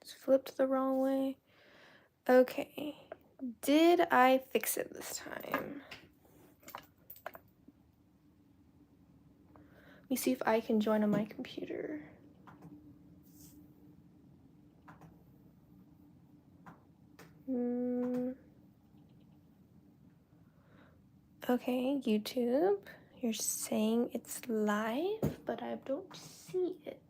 It's flipped the wrong way. Okay. Did I fix it this time? Let me see if I can join on my computer. Okay, YouTube. You're saying it's live, but I don't see it.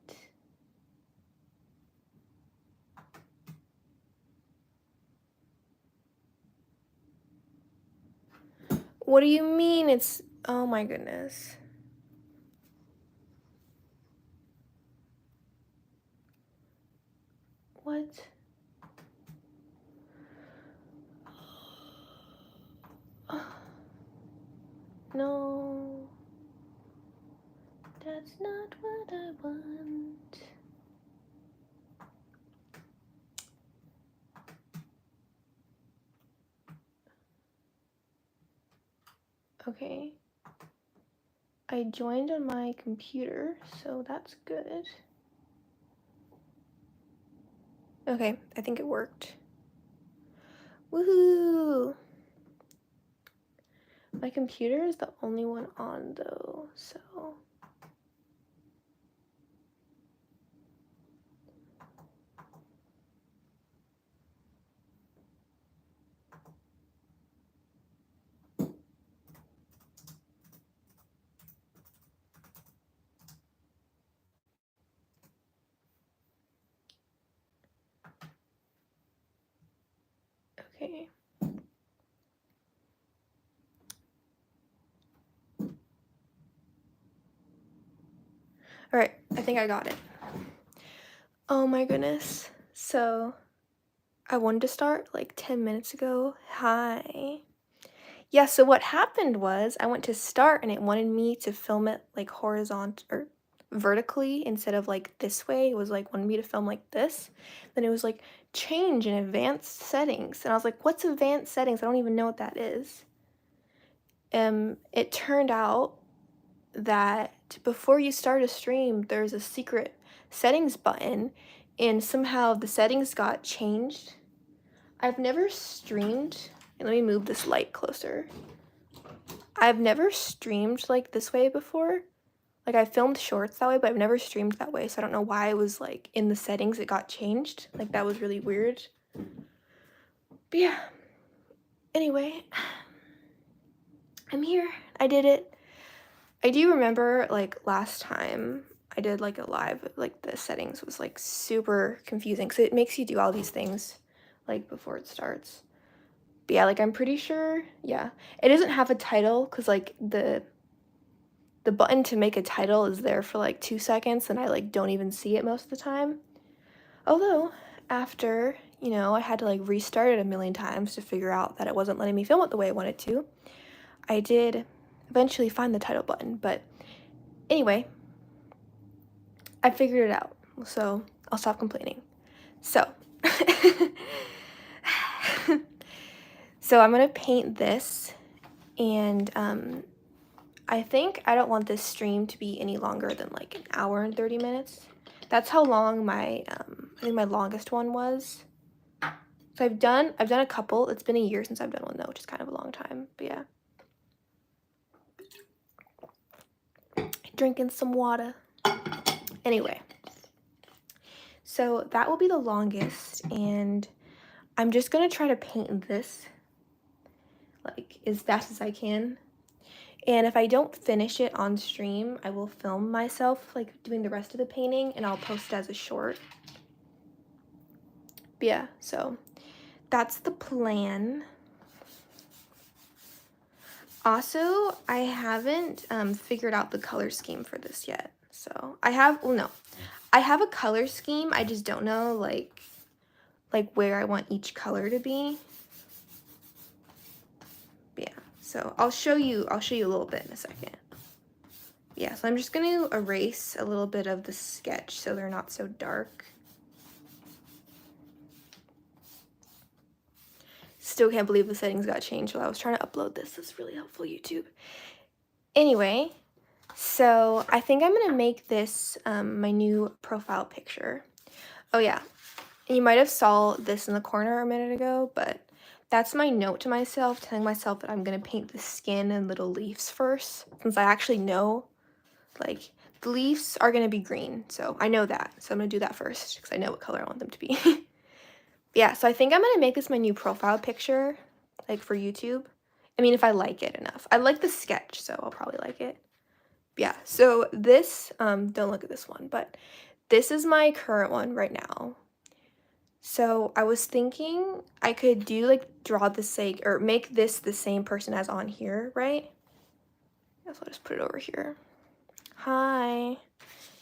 What do you mean it's... Oh my goodness. What? No. That's not what I want. Okay. I joined on my computer, so that's good. Okay, I think it worked. Woohoo! My computer is the only one on though, so... Okay. Alright, I think I got it. Oh my goodness. So, I wanted to start like 10 minutes ago. Hi. Yeah, so what happened was I went to start and it wanted me to film it like horizontal or vertically instead of like this way. It was like wanted me to film like this. Then it was like change in advanced settings. And I was like, what's advanced settings? I don't even know what that is. It turned out that before you start a stream, there's a secret settings button, and somehow the settings got changed. I've never streamed, and let me move this light closer. I've never streamed like this way before. Like, I filmed shorts that way, but I've never streamed that way, so I don't know why it was like in the settings it got changed. Like, that was really weird. But yeah. Anyway, I'm here. I did it. I do remember like last time I did like a live, like the settings was like super confusing because it makes you do all these things like before it starts. But yeah, like I'm pretty sure, yeah. It doesn't have a title because like the button to make a title is there for like 2 seconds and I like don't even see it most of the time. Although after, you know, I had to like restart it a million times to figure out that it wasn't letting me film it the way I wanted to, I did eventually find the title button. But anyway, I figured it out, so I'll stop complaining. So, so I'm gonna paint this, and I think I don't want this stream to be any longer than like an hour and 30 minutes. That's how long my, I think my longest one was. So I've done a couple. It's been a year since I've done one though, which is kind of a long time, but yeah. Drinking some water. Anyway, so that will be the longest, and I'm just gonna try to paint this like as fast as I can. And if I don't finish it on stream, I will film myself like doing the rest of the painting and I'll post it as a short. But yeah, so that's the plan. Also, I haven't figured out the color scheme for this yet. So I have, well, no, I have a color scheme. I just don't know like where I want each color to be. But yeah, so I'll show you a little bit in a second. Yeah, so I'm just going to erase a little bit of the sketch so they're not so dark. Still can't believe the settings got changed while I was trying to upload this. That's really helpful, YouTube. Anyway, so I think I'm going to make this my new profile picture. Oh yeah, And you might have saw this in the corner a minute ago, but that's my note to myself, telling myself that I'm gonna paint the skin and little leaves first, since I actually know, like, the leaves are gonna be green, so I know that. So I'm gonna do that first, because I know what color I want them to be. Yeah, so I think I'm gonna make this my new profile picture, like, for YouTube. I mean, if I like it enough. I like the sketch, so I'll probably like it. Yeah, so this, don't look at this one, but this is my current one right now. So I was thinking I could do like draw the sake or make this the same person as on here, right? Guess I'll just put it over here. Hi.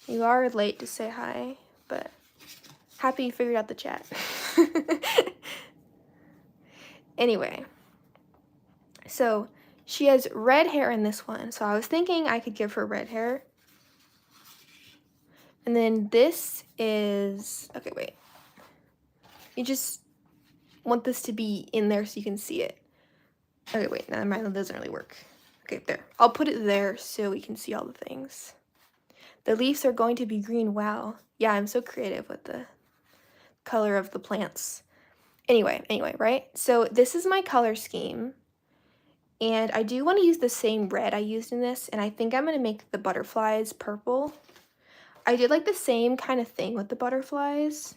You are late to say hi, but happy you figured out the chat. Anyway, so she has red hair in this one, so I was thinking I could give her red hair. And then this is, okay, wait. You just want this to be in there so you can see it. Okay, wait, never mind, that doesn't really work. Okay, there. I'll put it there so we can see all the things. The leaves are going to be green. Wow. Yeah, I'm so creative with the color of the plants. Anyway, right? So this is my color scheme. And I do want to use the same red I used in this. And I think I'm going to make the butterflies purple. I did like the same kind of thing with the butterflies.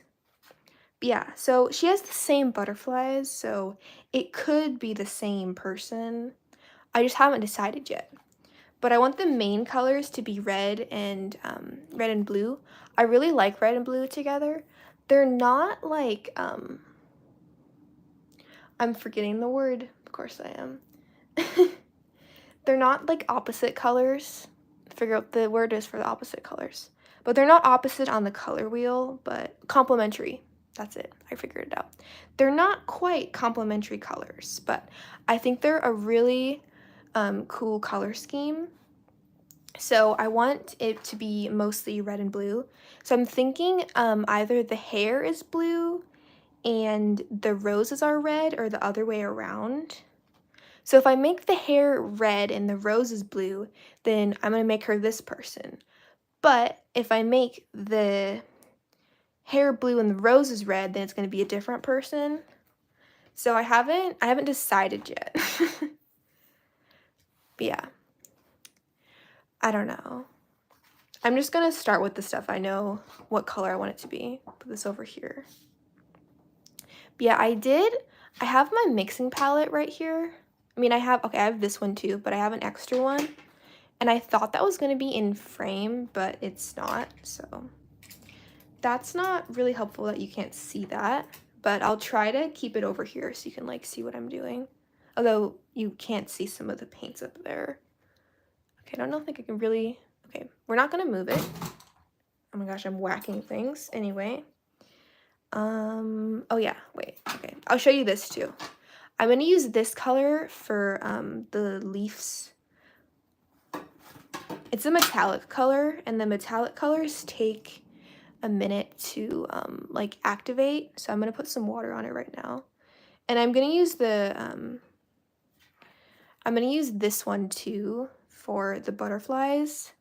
But yeah, so she has the same butterflies. So it could be the same person. I just haven't decided yet. But I want the main colors to be red and blue. I really like red and blue together. They're not like, I'm forgetting the word. Of course I am. They're not like opposite colors. Figure out the word is for the opposite colors. But they're not opposite on the color wheel, but complementary. That's it. I figured it out. They're not quite complementary colors, but I think they're a really cool color scheme. So I want it to be mostly red and blue. So I'm thinking either the hair is blue and the roses are red or the other way around. So if I make the hair red and the rose is blue, then I'm going to make her this person. But if I make the hair blue and the rose is red, then it's going to be a different person. So I haven't decided yet. But yeah. I don't know. I'm just gonna start with the stuff I know what color I want it to be. Put this over here. But yeah, I have my mixing palette right here. I mean, I have this one too, but I have an extra one. And I thought that was gonna be in frame, but it's not, so. That's not really helpful that you can't see that, but I'll try to keep it over here so you can like see what I'm doing. Although you can't see some of the paints up there. Okay, I don't think I can really, okay, we're not gonna move it. Oh my gosh, I'm whacking things. Anyway. Oh yeah, wait, okay. I'll show you this too. I'm gonna use this color for the leaves. It's a metallic color, and the metallic colors take a minute to like activate. So I'm gonna put some water on it right now. And I'm gonna use this one too for the butterflies.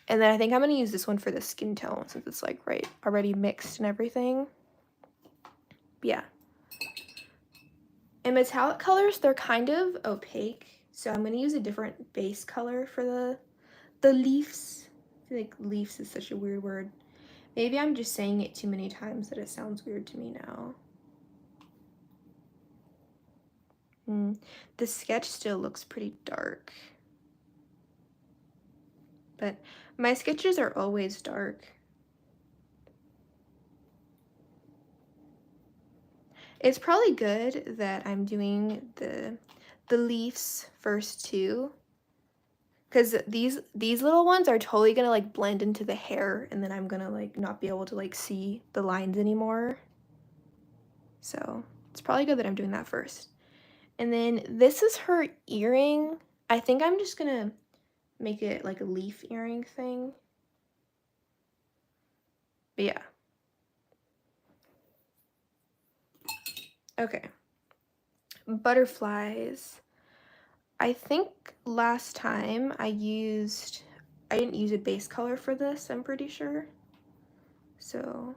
And then I think I'm gonna use this one for the skin tone since it's like already mixed and everything. But yeah. And metallic colors, they're kind of opaque. So I'm gonna use a different base color for the leaves. I feel like leaves is such a weird word. Maybe I'm just saying it too many times that it sounds weird to me now. The sketch still looks pretty dark. But my sketches are always dark. It's probably good that I'm doing the leaves first too. Because these little ones are totally gonna like blend into the hair, and then I'm gonna like not be able to like see the lines anymore. So it's probably good that I'm doing that first. And then this is her earring. I think I'm just gonna make it like a leaf earring thing. But yeah. Okay. Butterflies. I think last time I didn't use a base color for this, I'm pretty sure. So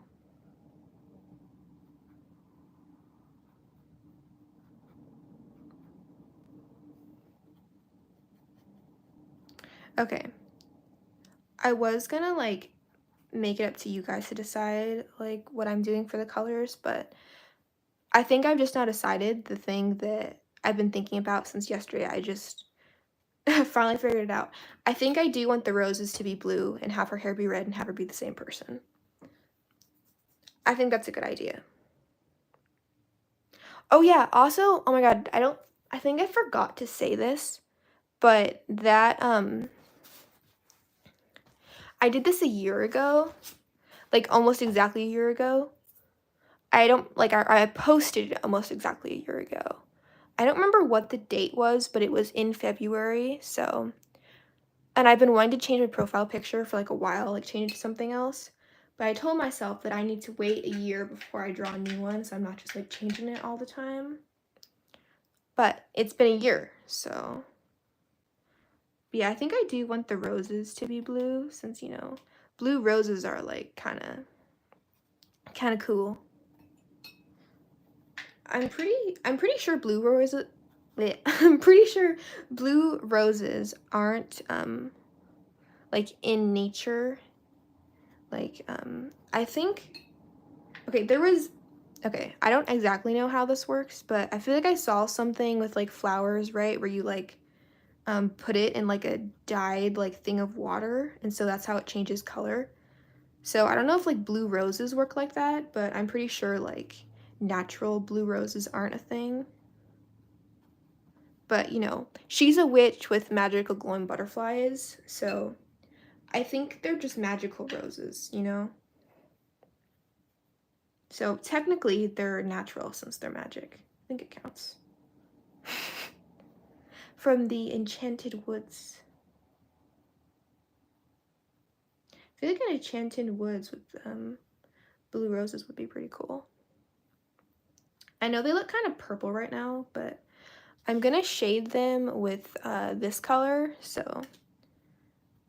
Okay. I was gonna, like, make it up to you guys to decide, like, what I'm doing for the colors, but I think I've just now decided the thing that I've been thinking about since yesterday. I just finally figured it out. I think I do want the roses to be blue and have her hair be red and have her be the same person. I think that's a good idea. Oh yeah, also, oh my god, I think I forgot to say this, but that, I did this a year ago, like, almost exactly a year ago. I don't, like, I posted it almost exactly a year ago. I don't remember what the date was, but it was in February, so, and I've been wanting to change my profile picture for, like, a while, like, change it to something else, but I told myself that I need to wait a year before I draw a new one, so I'm not just, like, changing it all the time. But it's been a year, so yeah, I think I do want the roses to be blue since, you know, blue roses are, like, kinda cool. I'm pretty sure blue roses I'm pretty sure blue roses aren't, like, in nature. Like, I think okay, okay, I don't exactly know how this works, but I feel like I saw something with, like, flowers, right, where you, like, put it in, like, a dyed, like, thing of water, and so that's how it changes color. So I don't know if, like, blue roses work like that, but I'm pretty sure, like, natural blue roses aren't a thing. But, you know, she's a witch with magical glowing butterflies, so I think they're just magical roses, you know? So technically, they're natural since they're magic. I think it counts. From the Enchanted Woods. I feel like an Enchanted Woods with blue roses would be pretty cool. I know they look kind of purple right now, but I'm gonna shade them with this color, so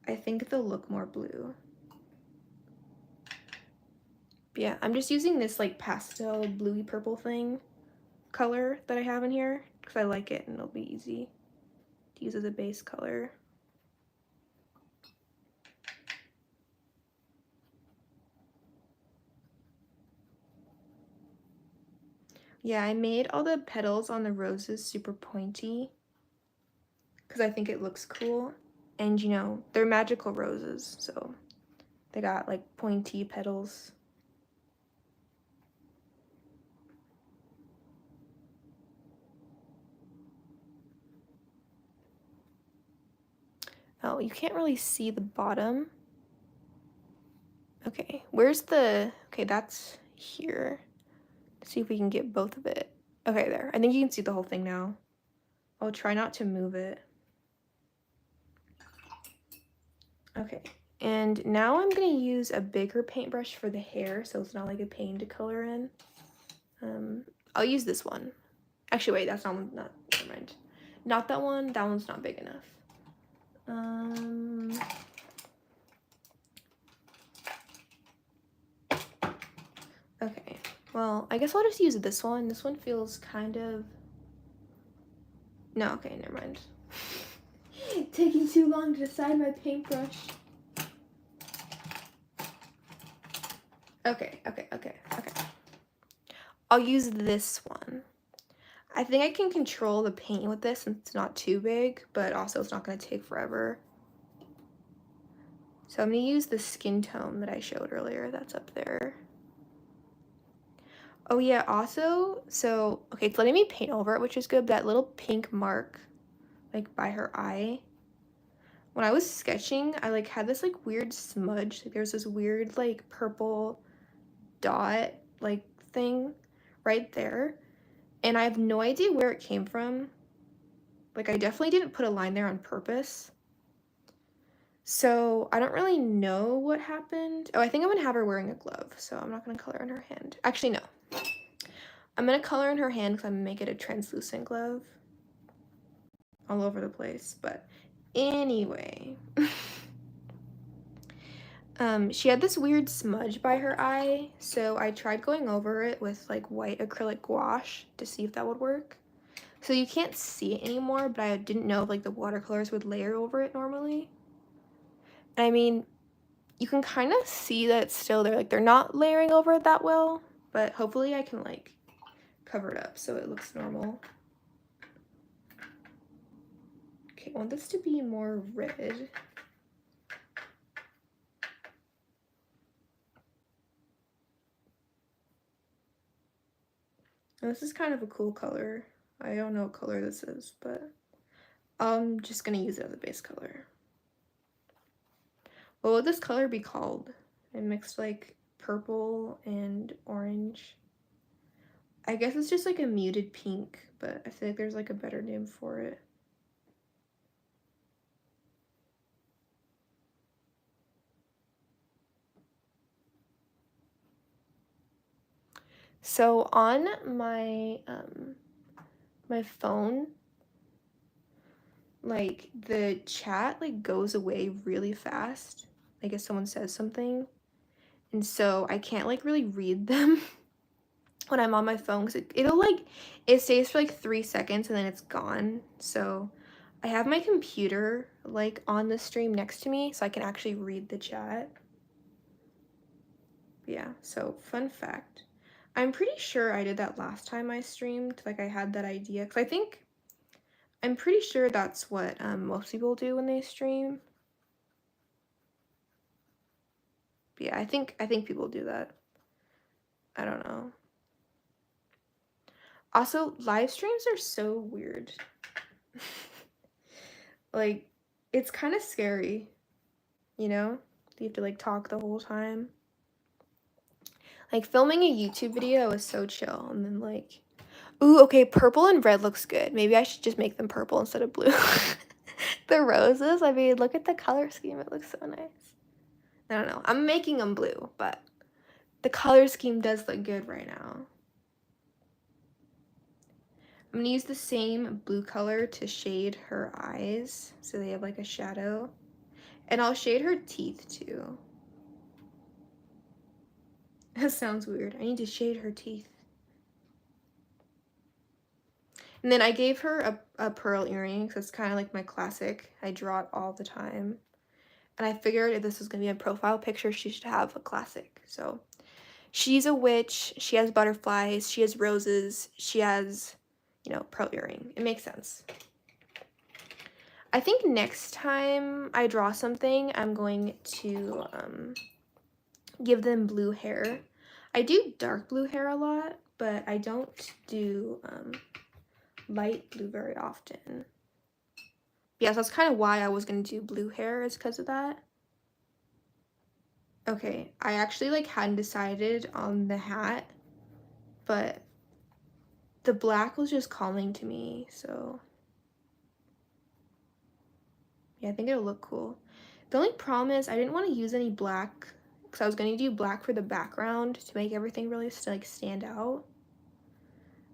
I think they'll look more blue. But yeah, I'm just using this, like, pastel bluey purple thing color that I have in here because I like it and it'll be easy to use as a base color. Yeah, I made all the petals on the roses super pointy because I think it looks cool. And, you know, they're magical roses, so they got, like, pointy petals. Oh, you can't really see the bottom. Okay, okay, that's here. Let's see if we can get both of it. Okay, there. I think you can see the whole thing now. I'll try not to move it. Okay, and now I'm gonna use a bigger paintbrush for the hair so it's not like a pain to color in. I'll use this one. Actually, wait, that's not, never mind. Not that one's not big enough. Okay, well, I guess I'll just use this one. This one feels kind of, no, okay, never mind. Taking too long to decide my paintbrush. Okay. I'll use this one. I think I can control the paint with this since it's not too big, but also it's not going to take forever. So I'm going to use the skin tone that I showed earlier. That's up there. Oh yeah, also, so, okay, it's letting me paint over it, which is good, but that little pink mark, like, by her eye, when I was sketching, I, like, had this, like, weird smudge. Like, there's this weird, like, purple dot, like, thing right there, and I have no idea where it came from. Like, I definitely didn't put a line there on purpose. So, I don't really know what happened. Oh, I think I'm gonna have her wearing a glove, so I'm not gonna color in her hand. Actually, no. I'm gonna color in her hand because I'm gonna make it a translucent glove. All over the place, but anyway. She had this weird smudge by her eye, so I tried going over it with, like, white acrylic gouache to see if that would work. So you can't see it anymore, but I didn't know if, like, the watercolors would layer over it normally. I mean, you can kind of see that it's still there. Like, they're not layering over it that well, but hopefully I can, like, cover it up so it looks normal. Okay, I want this to be more red. And this is kind of a cool color. I don't know what color this is, but I'm just gonna use it as a base color. What would this color be called? I mixed like purple and orange. I guess it's just like a muted pink, but I feel like there's like a better name for it. So on my my phone, like the chat like goes away really fast. Like if someone says something, and so I can't like really read them when I'm on my phone because it'll like it stays for like 3 seconds and then it's gone. So I have my computer like on the stream next to me so I can actually read the chat. Yeah, so fun fact. I'm pretty sure I did that last time I streamed, like I had that idea because I'm pretty sure that's what most people do when they stream. But yeah, I think people do that. I don't know. Also, live streams are so weird. Like, it's kind of scary, you know? You have to like talk the whole time. Like filming a YouTube video was so chill, and then like, ooh, okay, purple and red looks good. Maybe I should just make them purple instead of blue. The roses, I mean, look at the color scheme. It looks so nice. I don't know. I'm making them blue, but the color scheme does look good right now. I'm gonna use the same blue color to shade her eyes so they have like a shadow. And I'll shade her teeth too. That sounds weird. I need to shade her teeth. And then I gave her a pearl earring because it's kind of like my classic. I draw it all the time. And I figured if this was going to be a profile picture, she should have a classic. So she's a witch. She has butterflies. She has roses. She has, you know, pearl earring. It makes sense. I think next time I draw something, I'm going to give them blue hair. I do dark blue hair a lot, but I don't do light blue very often. Yeah, so that's kind of why I was going to do blue hair, is because of that. Okay, I actually like hadn't decided on the hat, but the black was just calling to me, so yeah, I think it'll look cool. The only problem is I didn't want to use any black because I was going to do black for the background to make everything really like stand out.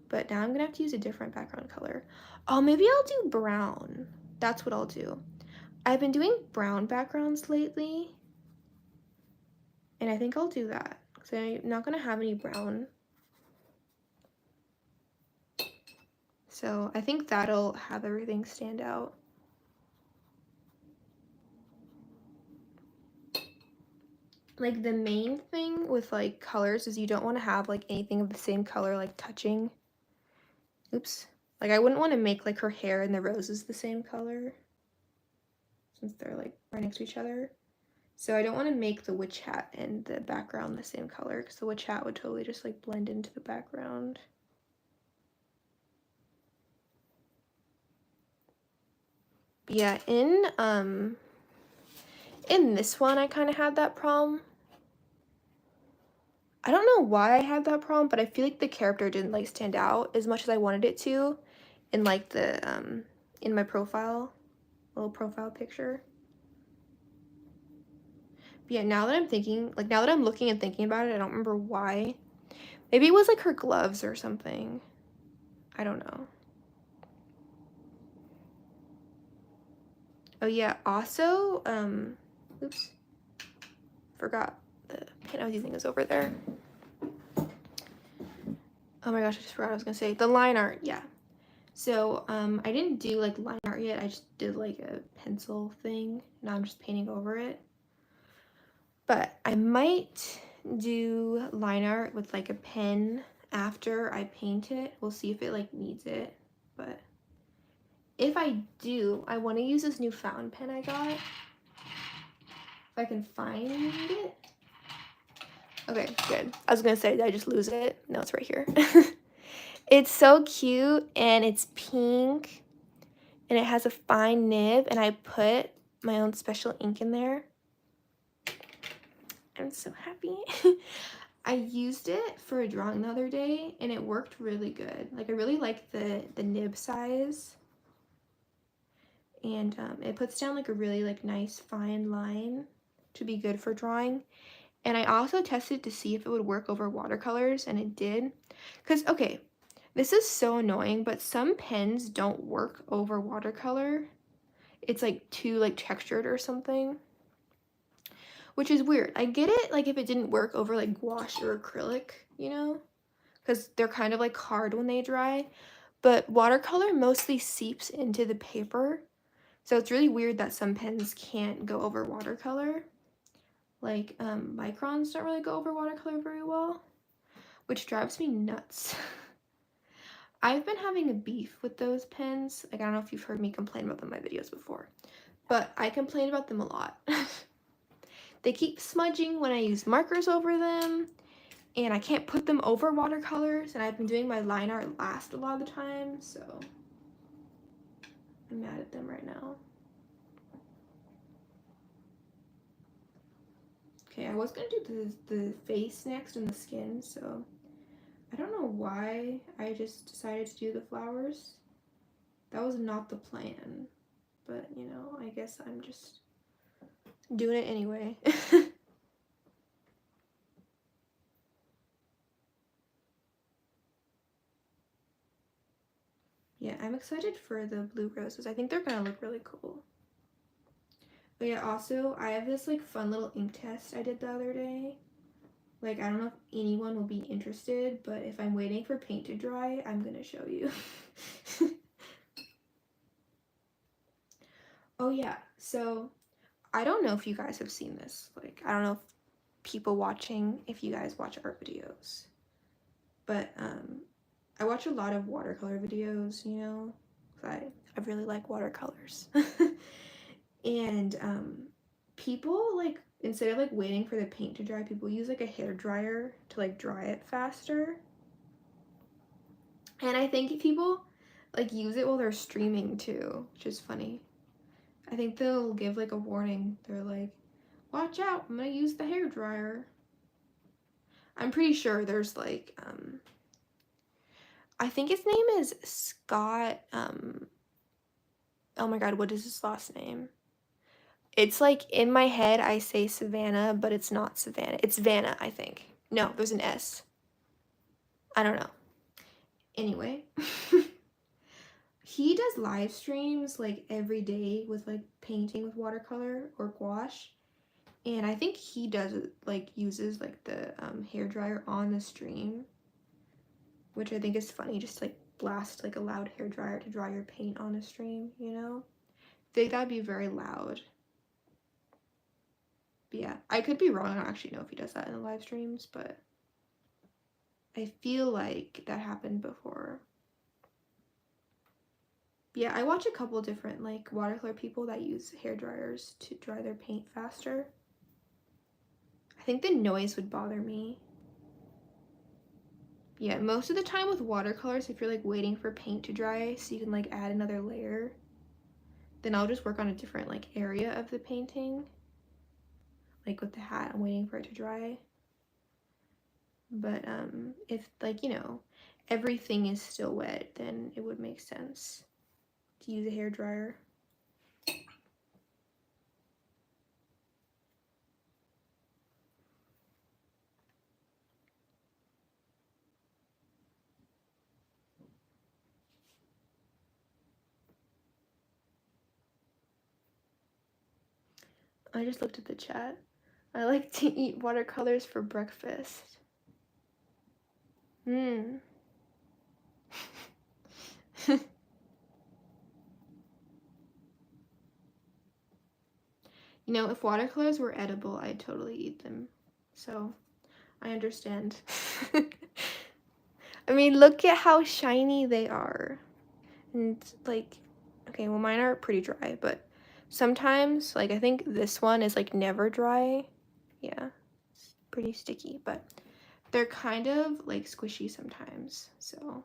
But now I'm going to have to use a different background color. Oh, maybe I'll do brown. That's what I'll do. I've been doing brown backgrounds lately, and I think I'll do that because I'm not going to have any brown. So I think that'll have everything stand out. Like the main thing with like colors is you don't want to have like anything of the same color like touching. Oops. Like I wouldn't want to make like her hair and the roses the same color since they're like right next to each other. So I don't want to make the witch hat and the background the same color because the witch hat would totally just like blend into the background. But yeah, in this one I kind of had that problem. I don't know why I had that problem, but I feel like the character didn't like stand out as much as I wanted it to in like the in my profile, little profile picture. But yeah, now that I'm thinking, like now that I'm looking and thinking about it, I don't remember why. Maybe it was like her gloves or something. I don't know. Oh yeah, also, oops, forgot the pen I was using is over there. Oh my gosh, I just forgot what I was gonna say. The line art, yeah. So, I didn't do like line art yet. I just did like a pencil thing. Now I'm just painting over it. But I might do line art with like a pen after I paint it. We'll see if it like needs it. But if I do, I want to use this new fountain pen I got. If I can find it. Okay, good. I was gonna say, did I just lose it? No, it's right here. It's so cute and it's pink and it has a fine nib and I put my own special ink in there. I'm so happy. I used it for a drawing the other day and it worked really good. Like I really like the nib size. And it puts down like a really like nice fine line to be good for drawing. And I also tested to see if it would work over watercolors and it did. Cause okay, this is so annoying, but some pens don't work over watercolor. It's like too like textured or something. Which is weird. I get it like if it didn't work over like gouache or acrylic, you know? Because they're kind of like hard when they dry. But watercolor mostly seeps into the paper. So it's really weird that some pens can't go over watercolor. Like microns don't really go over watercolor very well, which drives me nuts. I've been having a beef with those pens. Like I don't know if you've heard me complain about them in my videos before, but I complain about them a lot. They keep smudging when I use markers over them, and I can't put them over watercolors, and I've been doing my line art last a lot of the time, so I'm mad at them right now. Okay, I was gonna do the face next and the skin, so I don't know why I just decided to do the flowers. That was not the plan, but you know, I guess I'm just doing it anyway. Yeah, I'm excited for the blue roses. I think they're gonna look really cool. But yeah, also, I have this like fun little ink test I did the other day. Like, I don't know if anyone will be interested, but if I'm waiting for paint to dry, I'm gonna show you. Oh yeah, so I don't know if you guys have seen this. Like, I don't know if people watching, if you guys watch art videos. But I watch a lot of watercolor videos, you know, 'cause I really like watercolors. And people like instead of like waiting for the paint to dry, people use like a hair dryer to like dry it faster. And I think people like use it while they're streaming too, which is funny. I think they'll give like a warning. They're like, watch out, I'm gonna use the hair dryer. I'm pretty sure there's like I think his name is Scott oh my god, what is his last name? It's like in my head I say Savannah, but it's not Savannah. It's Vanna, I think. No, there's an S. I don't know. Anyway, he does live streams like every day with like painting with watercolor or gouache. And I think he does it like uses like the hair dryer on the stream, which I think is funny, just to, like blast like a loud hair dryer to dry your paint on a stream, you know? I think that'd be very loud. But yeah, I could be wrong. I don't actually know if he does that in the live streams, but I feel like that happened before. Yeah, I watch a couple different like watercolor people that use hair dryers to dry their paint faster. I think the noise would bother me. Yeah, most of the time with watercolors, if you're like waiting for paint to dry so you can like add another layer, then I'll just work on a different like area of the painting. Like with the hat, I'm waiting for it to dry. But if like, you know, everything is still wet, then it would make sense to use a hair dryer. I just looked at the chat. I like to eat watercolors for breakfast. You You know, if watercolors were edible, I'd totally eat them. So, I understand. I mean, look at how shiny they are. And, like, okay, well, mine are pretty dry, but sometimes, like, I think this one is, like, never dry. Yeah, it's pretty sticky, but they're kind of, like, squishy sometimes. So,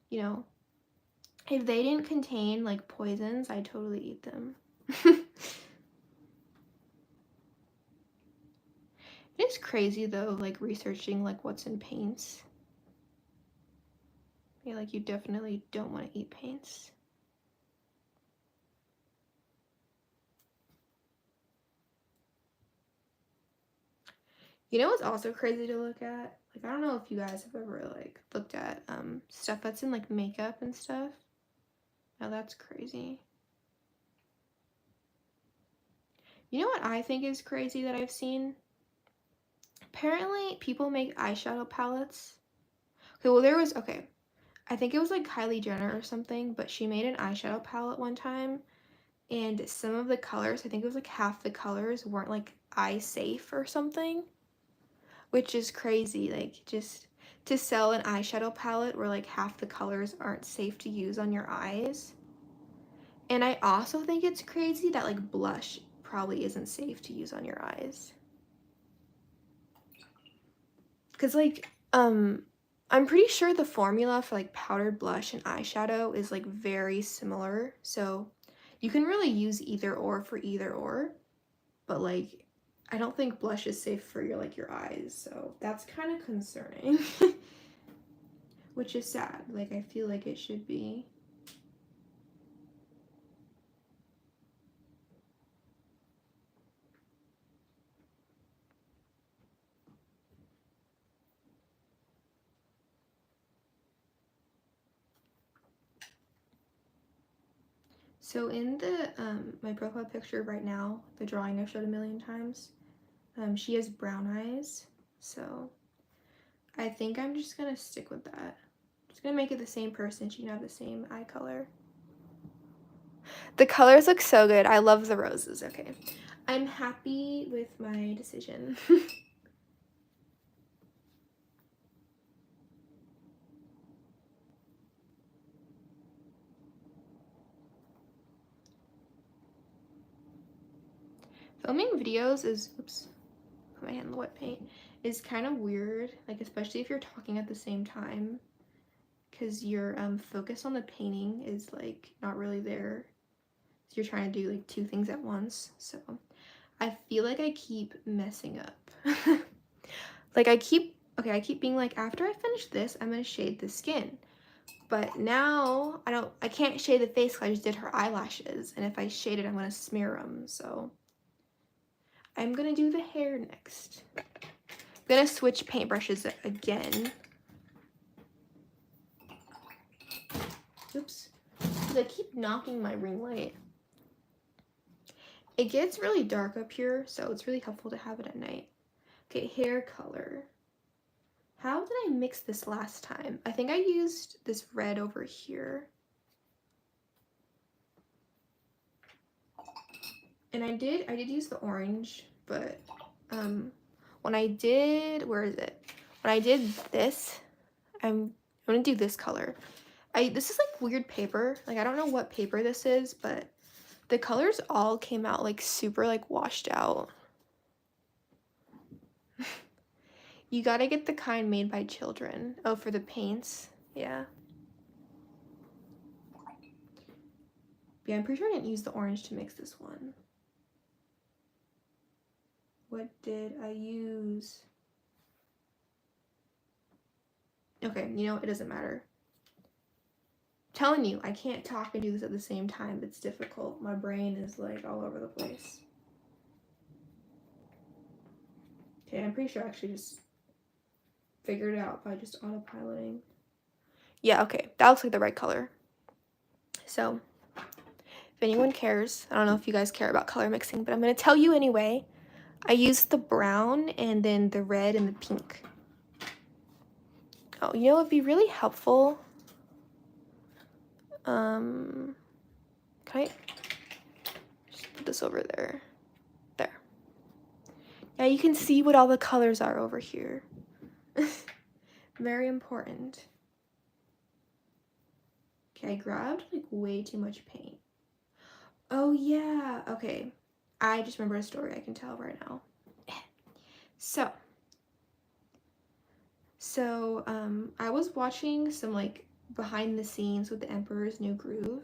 you know, if they didn't contain, like, poisons, I'd totally eat them. It is crazy, though, like, researching, like, what's in paints. Yeah, like, you definitely don't want to eat paints. You know what's also crazy to look at? Like, I don't know if you guys have ever, like, looked at stuff that's in, like, makeup and stuff. Now that's crazy. You know what I think is crazy that I've seen? Apparently, people make eyeshadow palettes. Okay, well, okay. I think it was, like, Kylie Jenner or something, but she made an eyeshadow palette one time, and some of the colors, I think it was, like, half the colors weren't, like, eye safe or something. Which is crazy, like, just to sell an eyeshadow palette where, like, half the colors aren't safe to use on your eyes. And I also think it's crazy that, like, blush probably isn't safe to use on your eyes. Because, like, I'm pretty sure the formula for, like, powdered blush and eyeshadow is, like, very similar. So you can really use either or for either or. But, like, I don't think blush is safe for your, like, your eyes. So that's kind of concerning. Which is sad. Like, I feel like it should be. So in the my profile picture right now, the drawing I've showed a million times, she has brown eyes. So I think I'm just gonna stick with that. Just gonna make it the same person. She can have the same eye color. The colors look so good. I love the roses. Okay. I'm happy with my decision. Filming videos is, oops, put my hand in the wet paint, is kind of weird, like, especially if you're talking at the same time, because your focus on the painting is, like, not really there. So you're trying to do, like, two things at once. So I feel like I keep messing up. Like, I keep being like, after I finish this, I'm gonna shade the skin. But now I can't shade the face because I just did her eyelashes, and if I shade it, I'm gonna smear them. So I'm gonna do the hair next. I'm gonna switch paintbrushes again. Oops. Because I keep knocking my ring light. It gets really dark up here, so it's really helpful to have it at night. Okay, hair color. How did I mix this last time? I think I used this red over here. And I did use the orange, but when I did, where is it? When I did this, I'm gonna do this color. This is like weird paper. Like, I don't know what paper this is, but the colors all came out like super like washed out. You gotta get the kind made by children. Oh, for the paints? Yeah. Yeah, I'm pretty sure I didn't use the orange to mix this one. What did I use? Okay, you know, it doesn't matter. I'm telling you, I can't talk and do this at the same time. It's difficult. My brain is like all over the place. Okay, I'm pretty sure I actually just figured it out by just autopiloting. Yeah, okay, that looks like the right color. So, if anyone cares, I don't know if you guys care about color mixing, but I'm going to tell you anyway. I used the brown and then the red and the pink. Oh, you know, it'd be really helpful. Can I just put this over there? Yeah, you can see what all the colors are over here. Very important. Okay, I grabbed like way too much paint. Oh yeah, okay. I just remember a story I can tell right now. So, I was watching some like behind the scenes with the Emperor's New Groove.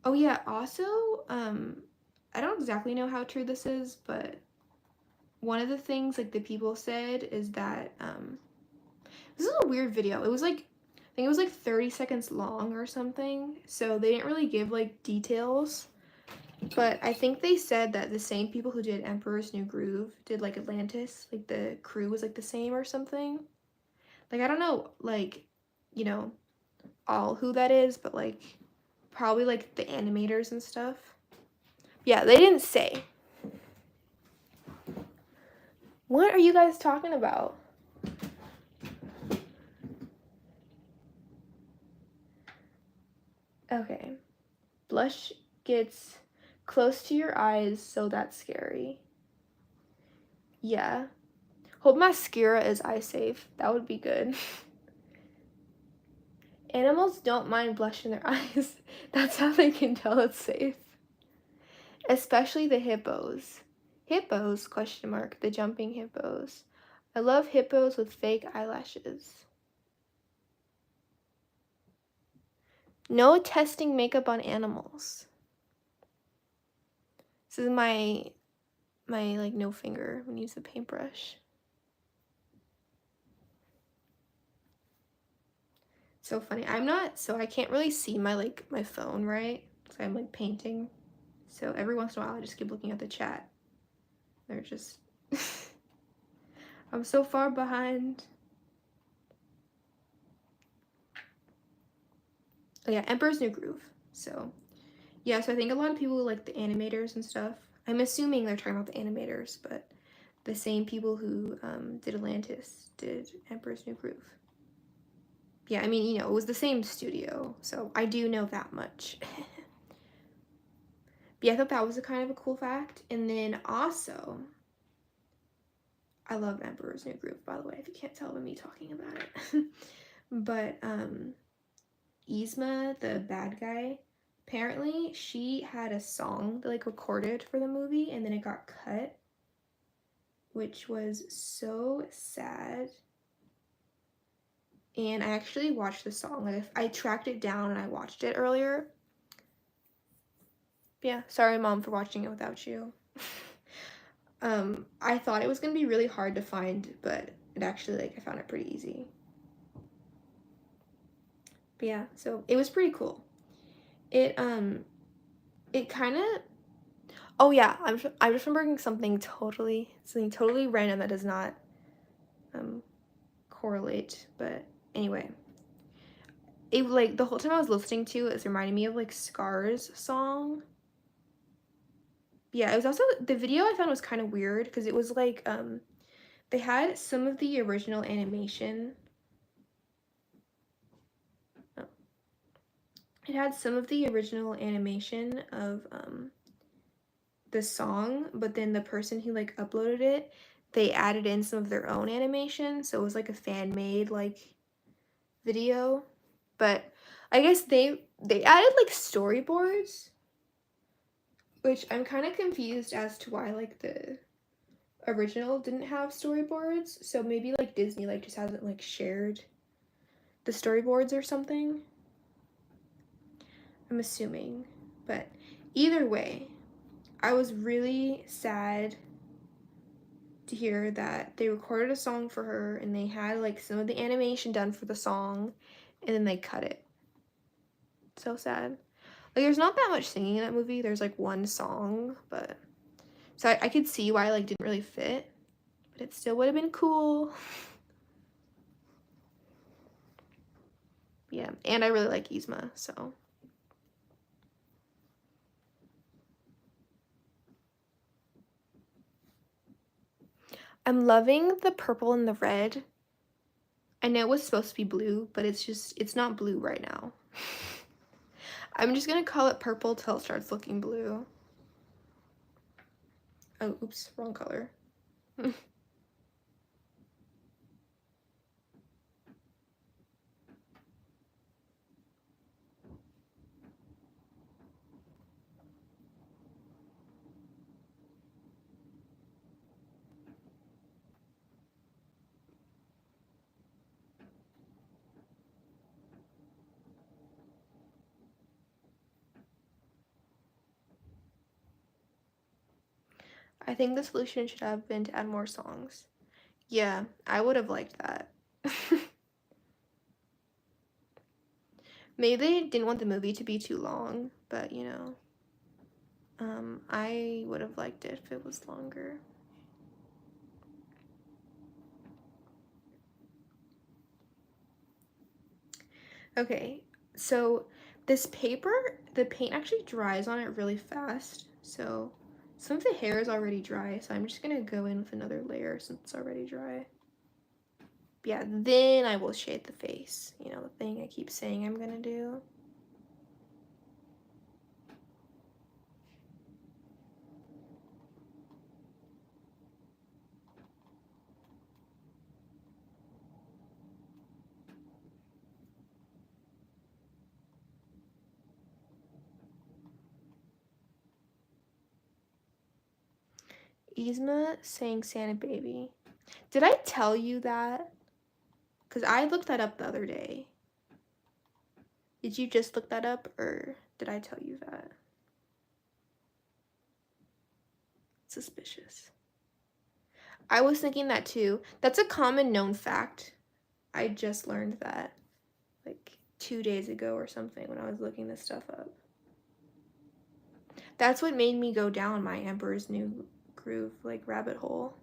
Oh yeah, also, I don't exactly know how true this is, but one of the things like the people said is that this is a weird video. It was like I think it was like 30 seconds long or something. So they didn't really give like details. But I think they said that the same people who did Emperor's New Groove did like Atlantis. Like the crew was like the same or something. Like I don't know like, you know, all who that is, but like probably like the animators and stuff. Yeah, they didn't say. What are you guys talking about? Okay. Blush gets close to your eyes, so that's scary. Yeah. Hope mascara is eye safe. That would be good. Animals don't mind blush in their eyes. That's how they can tell it's safe. Especially the hippos. Hippos, question mark, the jumping hippos. I love hippos with fake eyelashes. No testing makeup on animals. This is my like no finger when you use the paintbrush. So funny. I can't really see my phone, right? So I'm like painting. So every once in a while I just keep looking at the chat. They're just I'm so far behind. Oh yeah, Emperor's New Groove. So yeah, so I think a lot of people like the animators and stuff. I'm assuming they're talking about the animators, but the same people who did Atlantis did Emperor's New Groove. Yeah, I mean, it was the same studio, so I do know that much. But yeah, I thought that was a kind of a cool fact. And then also, I love Emperor's New Groove, by the way, if you can't tell by me talking about it. But Yzma, the bad guy, apparently she had a song that like recorded for the movie and then it got cut, which was so sad. And I actually watched the song. Like I tracked it down and I watched it earlier. Yeah, sorry mom for watching it without you. I thought it was gonna be really hard to find, but it actually like I found it pretty easy. But yeah, so it was pretty cool. It kind of. Oh yeah, I'm just remembering something totally random that does not correlate. But anyway, it like the whole time I was listening to it, it's reminding me of like Scar's song. Yeah, it was also the video I found was kind of weird because it was like they had some of the original animation. Oh. It had some of the original animation of the song, but then the person who like uploaded it, they added in some of their own animation, so it was like a fan made like video. But I guess they added like storyboards, which I'm kind of confused as to why like the original didn't have storyboards. So maybe like Disney like just hasn't like shared the storyboards or something. I'm assuming. But either way, I was really sad to hear that they recorded a song for her and they had like some of the animation done for the song and then they cut it. So sad. Like there's not that much singing in that movie. There's like one song, but so I could see why it like didn't really fit, but it still would have been cool. Yeah, and I really like Yzma, so. I'm loving the purple and the red. I know it was supposed to be blue, but it's not blue right now. I'm just gonna call it purple till it starts looking blue. Oh, oops, wrong color. I think the solution should have been to add more songs. Yeah, I would have liked that. Maybe they didn't want the movie to be too long, but you know, I would have liked it if it was longer. Okay, so this paper, the paint actually dries on it really fast. So some of the hair is already dry, so I'm just gonna go in with another layer since it's already dry. Yeah, then I will shade the face. You know, the thing I keep saying I'm gonna do. Yzma saying Santa Baby. Did I tell you that? Because I looked that up the other day. Did you just look that up, or did I tell you that? Suspicious. I was thinking that too. That's a common known fact. I just learned that like 2 days ago or something when I was looking this stuff up. That's what made me go down my Emperor's New Groove like rabbit hole.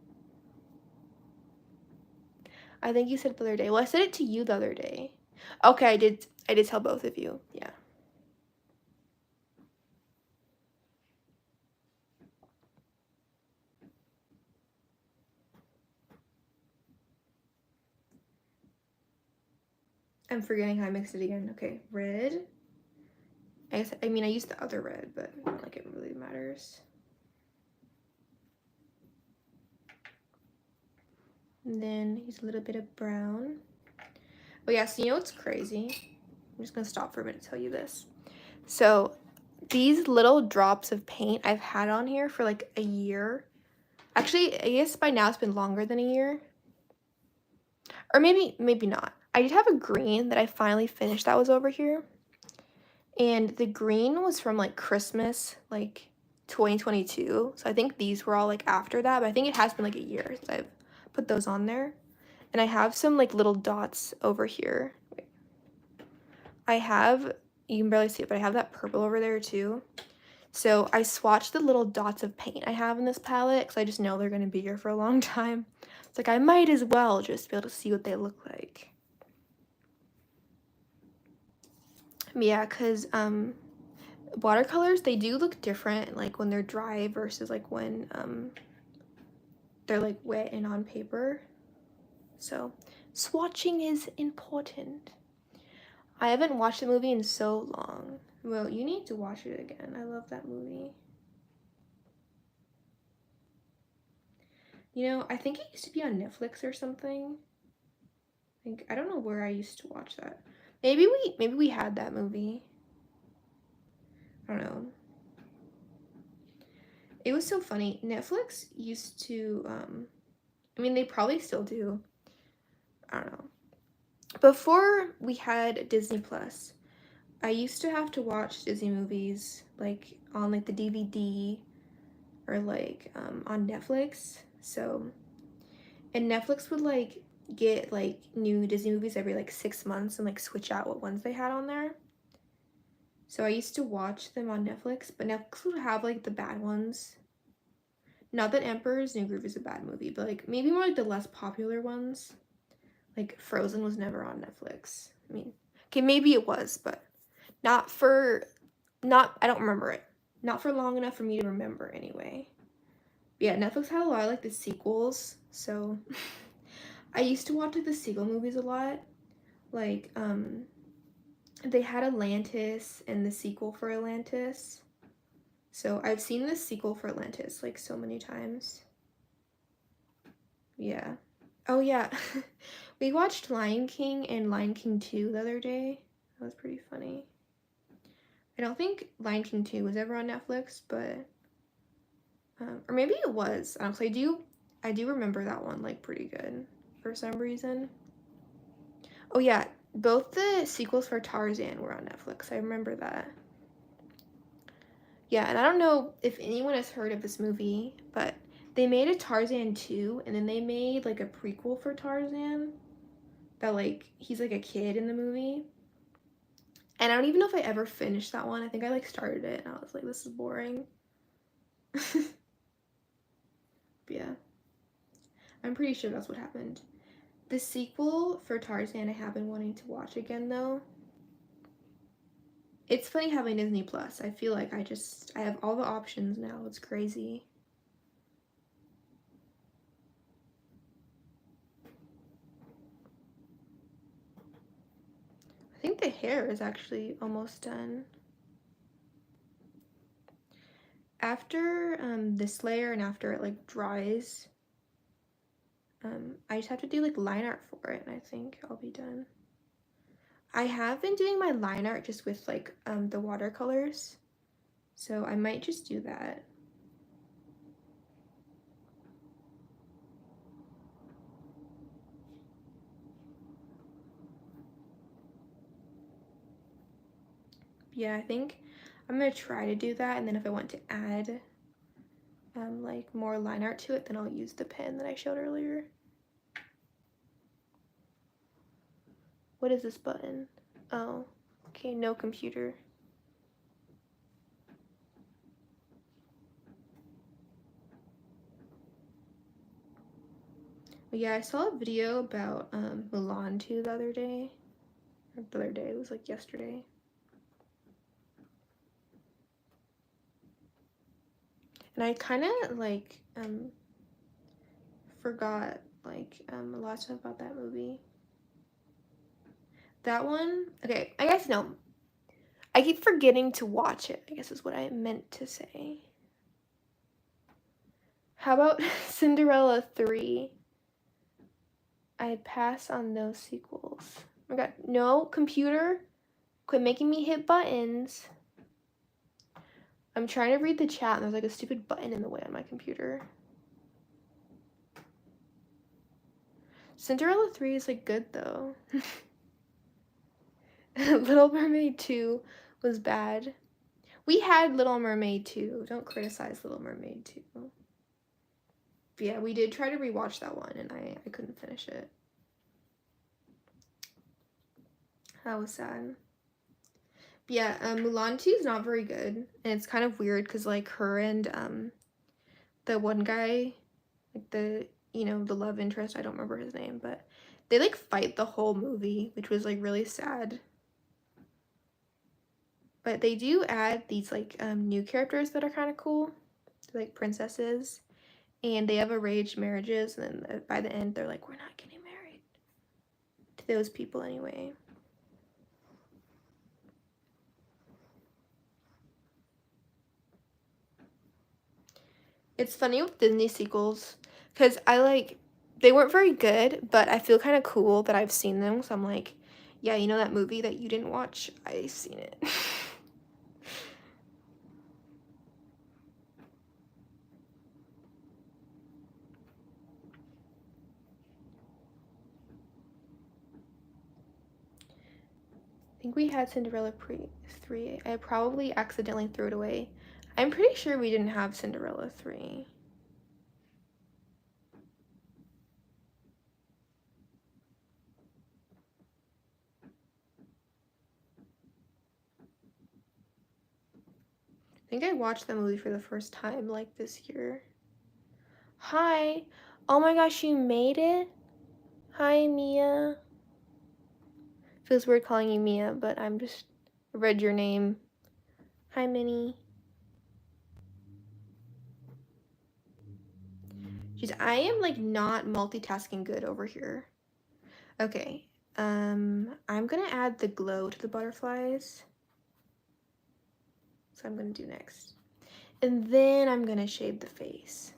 I think you said it the other day. Well, I said it to you the other day. Okay, I did tell both of you. Yeah. I'm forgetting how I mixed it again. Okay, red. I mean, I used the other red, but not like it really matters. And then use a little bit of brown. Oh yeah, so you know what's crazy? I'm just gonna stop for a minute to tell you this. So these little drops of paint I've had on here for like a year. Actually, I guess by now it's been longer than a year. Or maybe not. I did have a green that I finally finished that was over here. And the green was from like Christmas, like 2022. So I think these were all like after that, but I think it has been like a year since I've put those on there. And I have some like little dots over here. I have, you can barely see it, but I have that purple over there too. So I swatched the little dots of paint I have in this palette because I just know they're going to be here for a long time. It's like I might as well just be able to see what they look like. Yeah, because watercolors, they do look different like when they're dry versus like when they're like wet and on paper. So swatching is important. I haven't watched the movie in so long. Well, you need to watch it again. I love that movie. You know, I think it used to be on Netflix or something. I don't know where I used to watch that. Maybe we had that movie. I don't know. It was so funny. Netflix used to I mean they probably still do. I don't know. Before we had Disney Plus, I used to have to watch Disney movies like on like the DVD or like on Netflix. So and Netflix would like get like new Disney movies every like 6 months and like switch out what ones they had on there. So I used to watch them on Netflix, but Netflix would have like the bad ones. Not that Emperor's New Groove is a bad movie, but like maybe more like the less popular ones. Like Frozen was never on Netflix. I mean, okay, maybe it was, but not for I don't remember it. Not for long enough for me to remember anyway. But yeah, Netflix had a lot of like the sequels, so I used to watch like the sequel movies a lot. Like they had Atlantis and the sequel for Atlantis. So I've seen this sequel for Atlantis like so many times. Yeah. Oh yeah. We watched Lion King and Lion King 2 the other day. That was pretty funny. I don't think Lion King 2 was ever on Netflix, but or maybe it was. So I do remember that one like pretty good for some reason. Oh yeah, both the sequels for Tarzan were on Netflix. I remember that. Yeah, and I don't know if anyone has heard of this movie, but they made a Tarzan 2 and then they made like a prequel for Tarzan that like he's like a kid in the movie. And I don't even know if I ever finished that one. I think I like started it and I was like, this is boring. But yeah. I'm pretty sure that's what happened. The sequel for Tarzan I have been wanting to watch again though. It's funny having Disney Plus. I feel like I have all the options now. It's crazy. I think the hair is actually almost done. After this layer and after it like dries, I just have to do like line art for it and I think I'll be done. I have been doing my line art just with like the watercolors, so I might just do that. Yeah, I think I'm gonna try to do that, and then if I want to add like more line art to it, then I'll use the pen that I showed earlier. What is this button? Oh, okay, no computer. But yeah, I saw a video about Mulan 2 the other day. Or the other day, it was like yesterday. And I kind of like forgot like a lot of stuff about that movie. That one, okay, I guess no. I keep forgetting to watch it, I guess is what I meant to say. How about Cinderella 3? I'd pass on those sequels. Oh my god, no, computer, quit making me hit buttons. I'm trying to read the chat and there's like a stupid button in the way on my computer. Cinderella 3 is like good though. Little Mermaid 2 was bad. We had Little Mermaid 2. Don't criticize Little Mermaid 2. But yeah, we did try to rewatch that one and I couldn't finish it. That was sad. But yeah, Mulan 2 is not very good. And it's kind of weird because like her and the one guy, like the love interest, I don't remember his name, but they like fight the whole movie, which was like really sad. But they do add these like new characters that are kind of cool, like princesses, and they have arranged marriages, and then by the end they're like, we're not getting married to those people anyway. It's funny with Disney sequels because they weren't very good, but I feel kind of cool that I've seen them, so I'm like, yeah, you know that movie that you didn't watch? I've seen it. I think we had Cinderella 3. I probably accidentally threw it away. I'm pretty sure we didn't have Cinderella 3. I think I watched the movie for the first time like this year. Hi. Oh my gosh, you made it? Hi, Mia. Feels weird calling you Mia, but I read your name. Hi, Minnie. Jeez, I am like not multitasking good over here. Okay. I'm gonna add the glow to the butterflies. So I'm gonna do next. And then I'm gonna shave the face.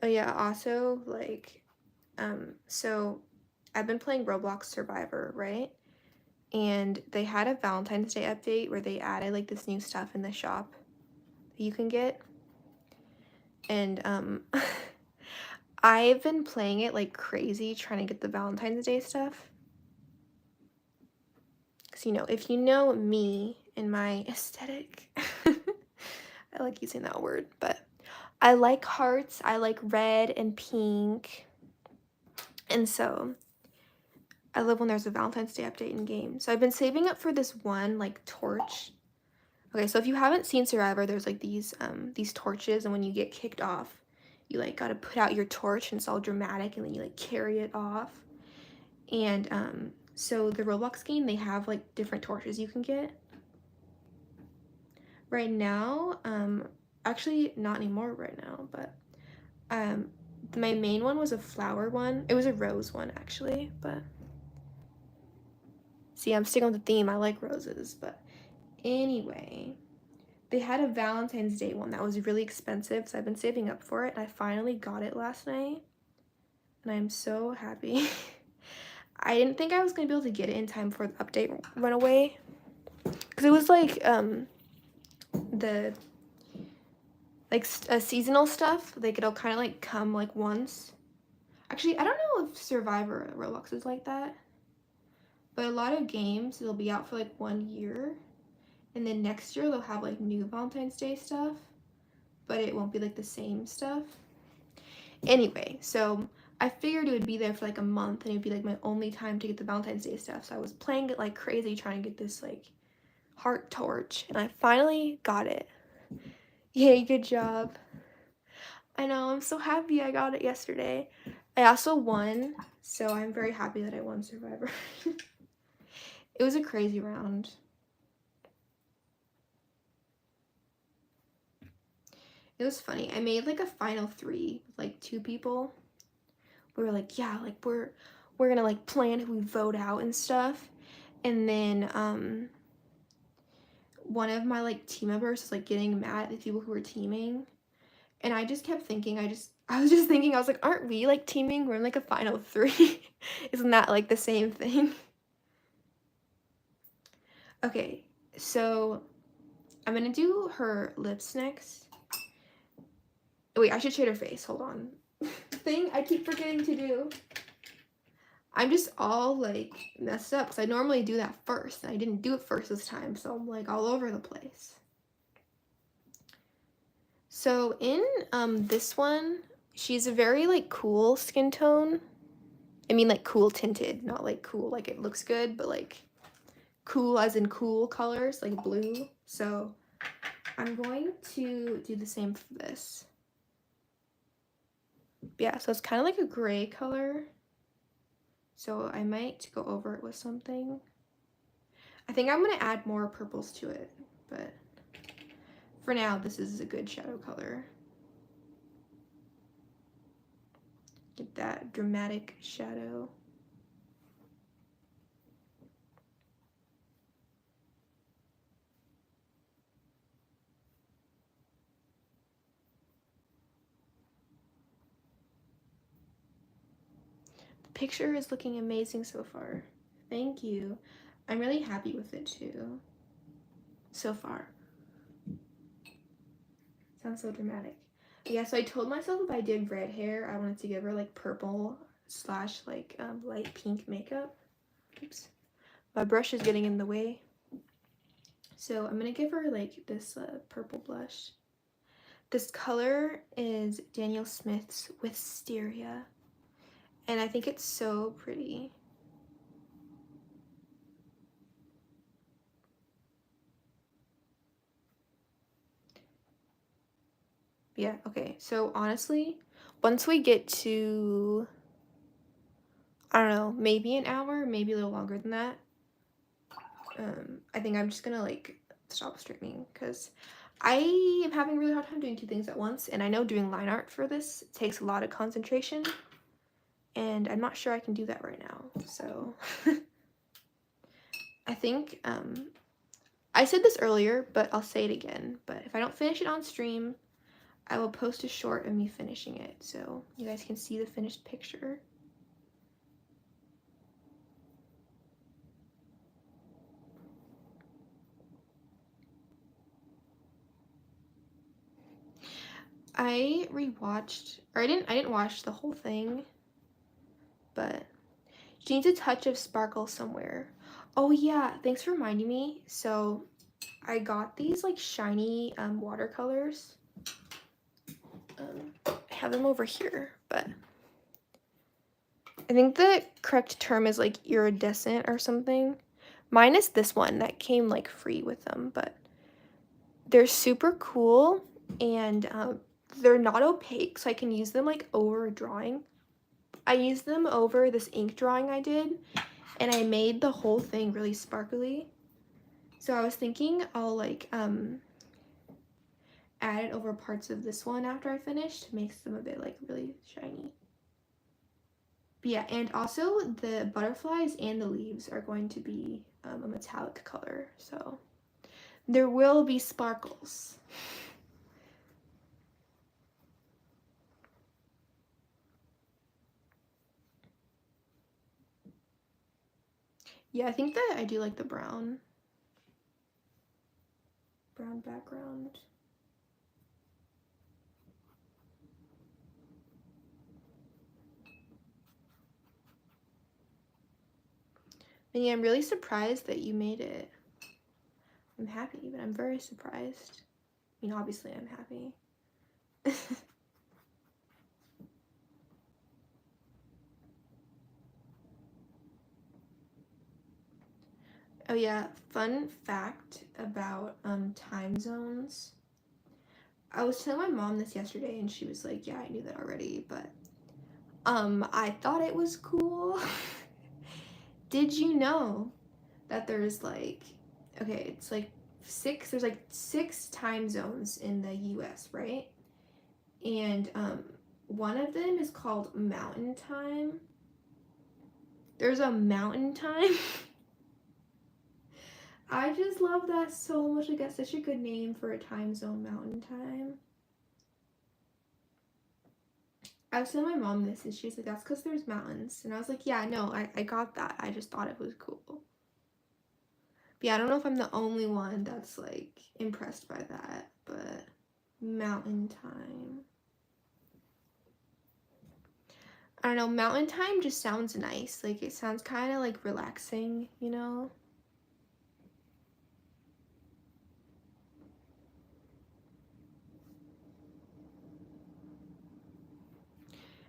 Oh yeah, also, like, so I've been playing Roblox Survivor, right? And they had a Valentine's Day update where they added, like, this new stuff in the shop that you can get. And, I've been playing it like crazy, trying to get the Valentine's Day stuff. Because, you know, if you know me and my aesthetic, I like using that word, but I like hearts, I like red and pink, and so I love when there's a Valentine's Day update in game. So I've been saving up for this one, like, torch. Okay, so if you haven't seen Survivor, there's, like, these torches, and when you get kicked off, you, like, gotta put out your torch, and it's all dramatic, and then you, like, carry it off. And, so the Roblox game, they have, like, different torches you can get. Right now, actually not anymore right now, but, my main one was a flower one. It was a rose one, actually, but see, I'm sticking with the theme. I like roses, but anyway, they had a Valentine's Day one that was really expensive, so I've been saving up for it, and I finally got it last night, and I'm so happy. I didn't think I was going to be able to get it in time for the update went away, because it was, like, the, like, seasonal stuff. Like, it'll kind of, like, come, like, once. Actually, I don't know if Survivor Roblox is like that, but a lot of games, it'll be out for, like, 1 year, and then next year they'll have, like, new Valentine's Day stuff, but it won't be, like, the same stuff. Anyway, so I figured it would be there for, like, a month, and it would be, like, my only time to get the Valentine's Day stuff, so I was playing it like crazy trying to get this, like, heart torch, and I finally got it. Yay, good job. I know, I'm so happy I got it yesterday. I also won, so I'm very happy that I won Survivor. It was a crazy round. It was funny. I made, like, a final 3 with, like, 2 people. We were like, yeah, like, we're gonna, like, plan who we vote out and stuff. And then, one of my, like, team members was, like, getting mad at the people who were teaming. And I just kept thinking, I was just thinking, I was like, aren't we, like, teaming? We're in, like, a final 3. Isn't that, like, the same thing? Okay, so I'm gonna do her lips next. Wait, I should shade her face. Hold on. Thing I keep forgetting to do. I'm just all, like, messed up because I normally do that first, and I didn't do it first this time, so I'm, like, all over the place. So in this one, she's a very, like, cool skin tone. I mean, like, cool tinted, not, like, cool like it looks good, but, like, cool as in cool colors, like blue. So I'm going to do the same for this. Yeah, so it's kind of like a gray color. So I might go over it with something. I think I'm going to add more purples to it, but for now, this is a good shadow color. Get that dramatic shadow. The picture is looking amazing so far. Thank you. I'm really happy with it too. So far. Sounds so dramatic. Yeah, so I told myself if I did red hair, I wanted to give her, like, purple / like, light pink makeup. Oops. My brush is getting in the way. So I'm gonna give her, like, this purple blush. This color is Daniel Smith's Wisteria, and I think it's so pretty. Yeah, okay, so honestly, once we get to, I don't know, maybe an hour, maybe a little longer than that, I think I'm just gonna, like, stop streaming, because I am having a really hard time doing 2 things at once, and I know doing line art for this takes a lot of concentration, and I'm not sure I can do that right now, so I think I said this earlier, but I'll say it again. But if I don't finish it on stream, I will post a short of me finishing it so you guys can see the finished picture. I rewatched, or I didn't watch the whole thing, but she needs a touch of sparkle somewhere. Oh yeah, thanks for reminding me. So I got these like shiny watercolors. I have them over here, but I think the correct term is like iridescent or something. Mine is this one that came like free with them, but they're super cool and they're not opaque, so I can use them like over a drawing. I used them over this ink drawing I did, and I made the whole thing really sparkly. So I was thinking I'll like add it over parts of this one after I finished. Makes them a bit like really shiny. But yeah, and also the butterflies and the leaves are going to be a metallic color, so there will be sparkles. Yeah, I think that I do like the brown background. And yeah, I'm really surprised that you made it. I'm happy, but I'm very surprised. I mean, obviously I'm happy. Oh yeah, fun fact about time zones. I was telling my mom this yesterday and she was like, yeah, I knew that already, but I thought it was cool. Did you know that there's like, okay, it's like there's like 6 time zones in the US, right? And one of them is called Mountain Time. There's a Mountain Time. I just love that so much. Like, that's such a good name for a time zone, Mountain Time. I was telling my mom this, and she's like, that's because there's mountains. And I was like, yeah, no, I got that. I just thought it was cool. But yeah, I don't know if I'm the only one that's, like, impressed by that, but Mountain Time. I don't know, Mountain Time just sounds nice. Like, it sounds kind of, like, relaxing, you know?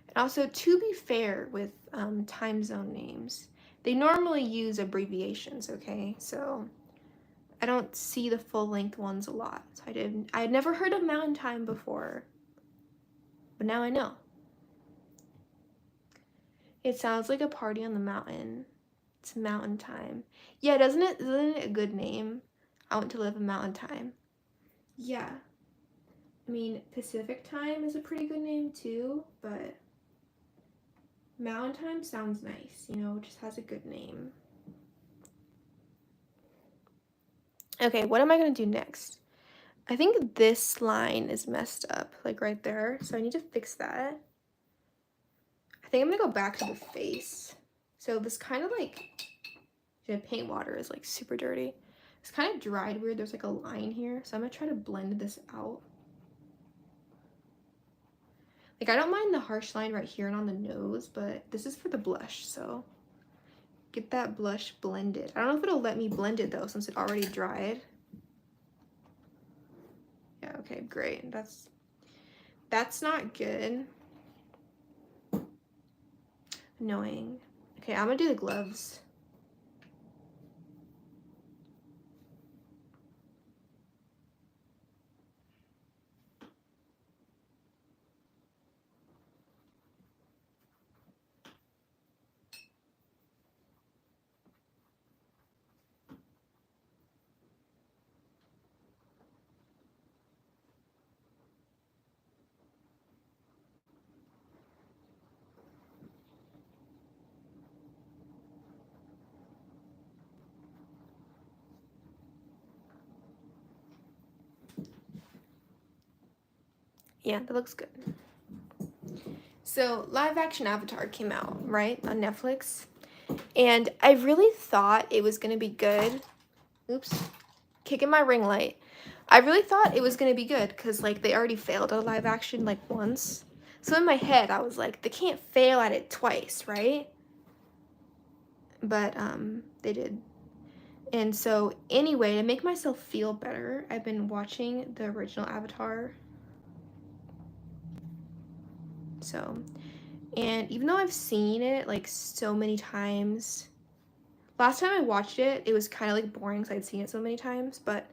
And also, to be fair with time zone names, they normally use abbreviations, okay? So I don't see the full length ones a lot. So I had never heard of Mountain Time before, but now I know. It sounds like a party on the mountain. It's Mountain Time. Yeah, doesn't it? Isn't it a good name? I want to live in Mountain Time. Yeah. I mean, Pacific Time is a pretty good name too, but Mountain Time sounds nice, you know, it just has a good name. Okay, what am I gonna do next? I think this line is messed up, like right there, so I need to fix that. I think I'm gonna go back to the face. So this kind of like, the paint water is like super dirty. It's kind of dried weird, there's like a line here, so I'm gonna try to blend this out. Like, I don't mind the harsh line right here and on the nose, but this is for the blush, so get that blush blended. I don't know if it'll let me blend it though, since it already dried. Yeah, okay, great. That's not good. Annoying. Okay, I'm gonna do the gloves. Yeah, that looks good. So live action Avatar came out, right, on Netflix. And I really thought it was gonna be good. Oops, kicking my ring light. I really thought it was gonna be good because like they already failed at live action like once. So in my head I was like, they can't fail at it twice, right? But they did. And so anyway, to make myself feel better, I've been watching the original Avatar. So, and even though I've seen it like so many times, last time I watched it, it was kind of like boring because I'd seen it so many times, but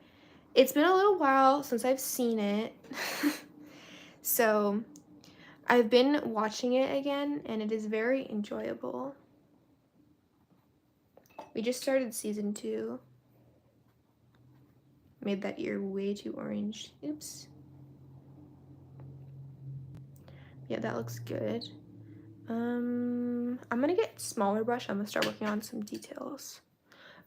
it's been a little while since I've seen it. So I've been watching it again and it is very enjoyable. We just started season 2. Made that ear way too orange. Oops. Yeah, that looks good. I'm gonna get smaller brush. I'm gonna start working on some details.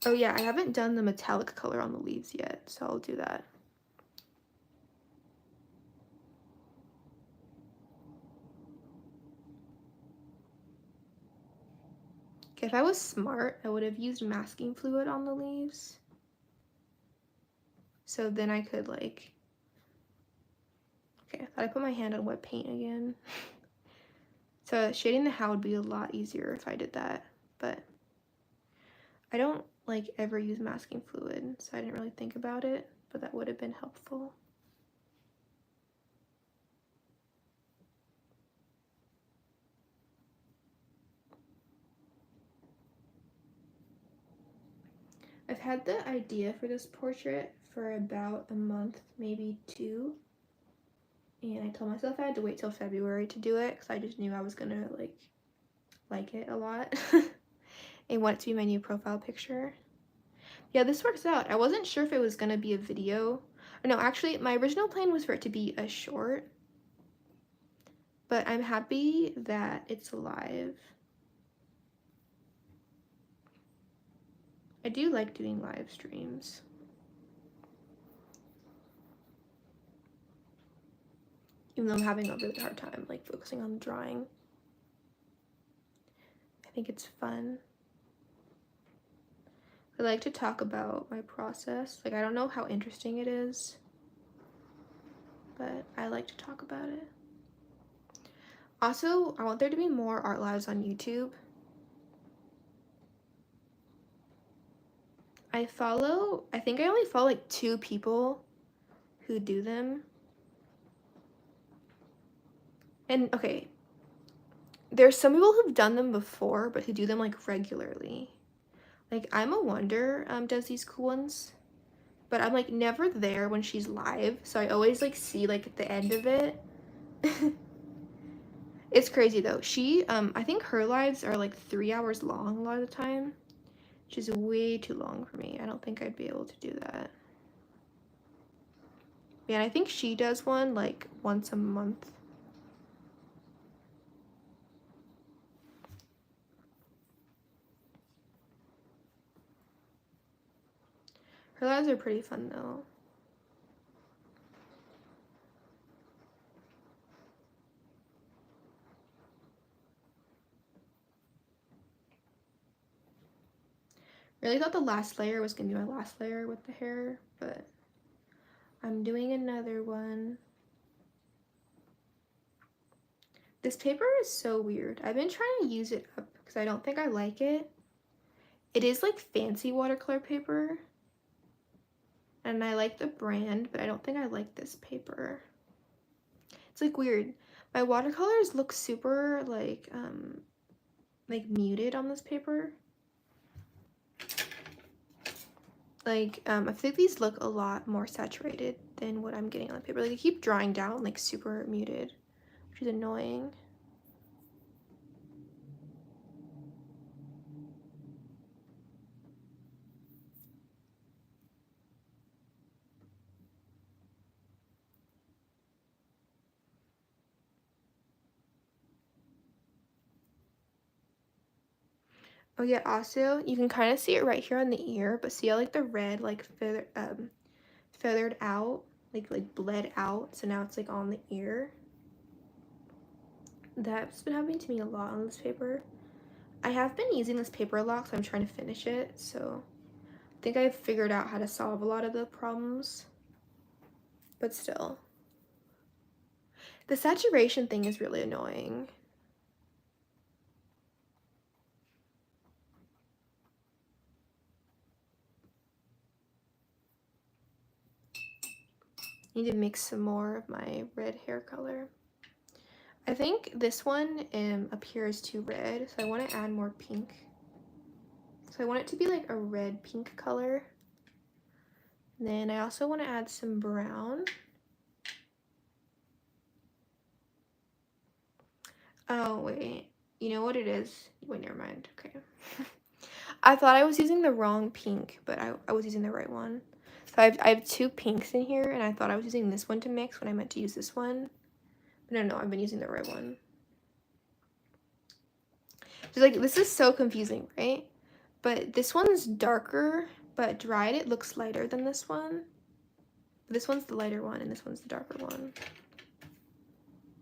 Oh yeah, I haven't done the metallic color on the leaves yet, so I'll do that. Okay, if I was smart, I would have used masking fluid on the leaves. So then I could like, okay, I thought I put my hand on wet paint again. So shading the how would be a lot easier if I did that, but I don't like ever use masking fluid, so I didn't really think about it, but that would have been helpful. I've had the idea for this portrait for about a month, maybe 2. And I told myself I had to wait till February to do it because I just knew I was gonna like it a lot. And want it to be my new profile picture. Yeah, this works out. I wasn't sure if it was gonna be a video. Or no, actually, my original plan was for it to be a short. But I'm happy that it's live. I do like doing live streams. Even though I'm having a really hard time like focusing on drawing. I think it's fun. I like to talk about my process. Like, I don't know how interesting it is, but I like to talk about it. Also, I want there to be more art lives on YouTube. I think I only follow like 2 people who do them. And okay, there's some people who've done them before, but who do them like regularly. Like I'm a Wonder does these cool ones, but I'm like never there when she's live, so I always like see like at the end of it. It's crazy though. She I think her lives are like 3 hours long a lot of the time, which is way too long for me. I don't think I'd be able to do that. Yeah, and I think she does one like once a month. Her lives are pretty fun though. Really thought the last layer was gonna be my last layer with the hair, but I'm doing another one. This paper is so weird. I've been trying to use it up because I don't think I like it. It is like fancy watercolor paper, and I like the brand, but I don't think I like this paper. It's like weird. My watercolors look super like muted on this paper. Like I think these look a lot more saturated than what I'm getting on the paper. Like they keep drying down like super muted, which is annoying. Oh yeah, also you can kind of see it right here on the ear, but see how like the red like feathered out? like bled out, so now it's like on the ear. That's been happening to me a lot on this paper. I have been using this paper a lot, so I'm trying to finish it, so I think I've figured out how to solve a lot of the problems, but still. The saturation thing is really annoying. I need to mix some more of my red hair color. I think this one appears too red, so I want to add more pink. So I want it to be like a red pink color. And then I also want to add some brown. Oh wait, you know what it is? Wait, never mind. Okay. I thought I was using the wrong pink, but I was using the right one. So I have two pinks in here, and I thought I was using this one to mix when I meant to use this one. But no, I've been using the right one. So like, this is so confusing, right? But this one's darker, but dried it looks lighter than this one. This one's the lighter one, and this one's the darker one.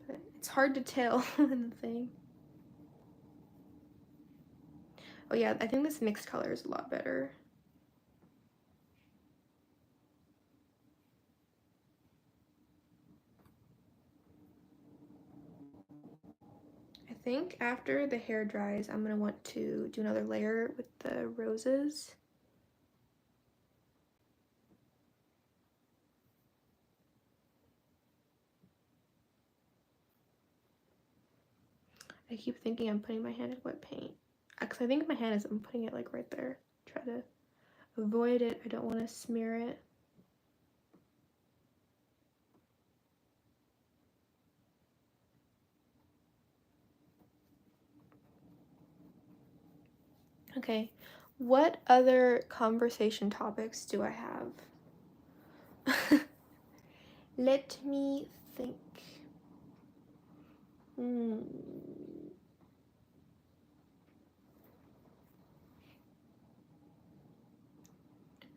But it's hard to tell in the thing. Oh yeah, I think this mixed color is a lot better. I think after the hair dries, I'm gonna want to do another layer with the roses. I keep thinking I'm putting my hand in wet paint. Because I think my hand is, I'm putting it like right there. Try to avoid it. I don't want to smear it. Okay, what other conversation topics do I have? Let me think.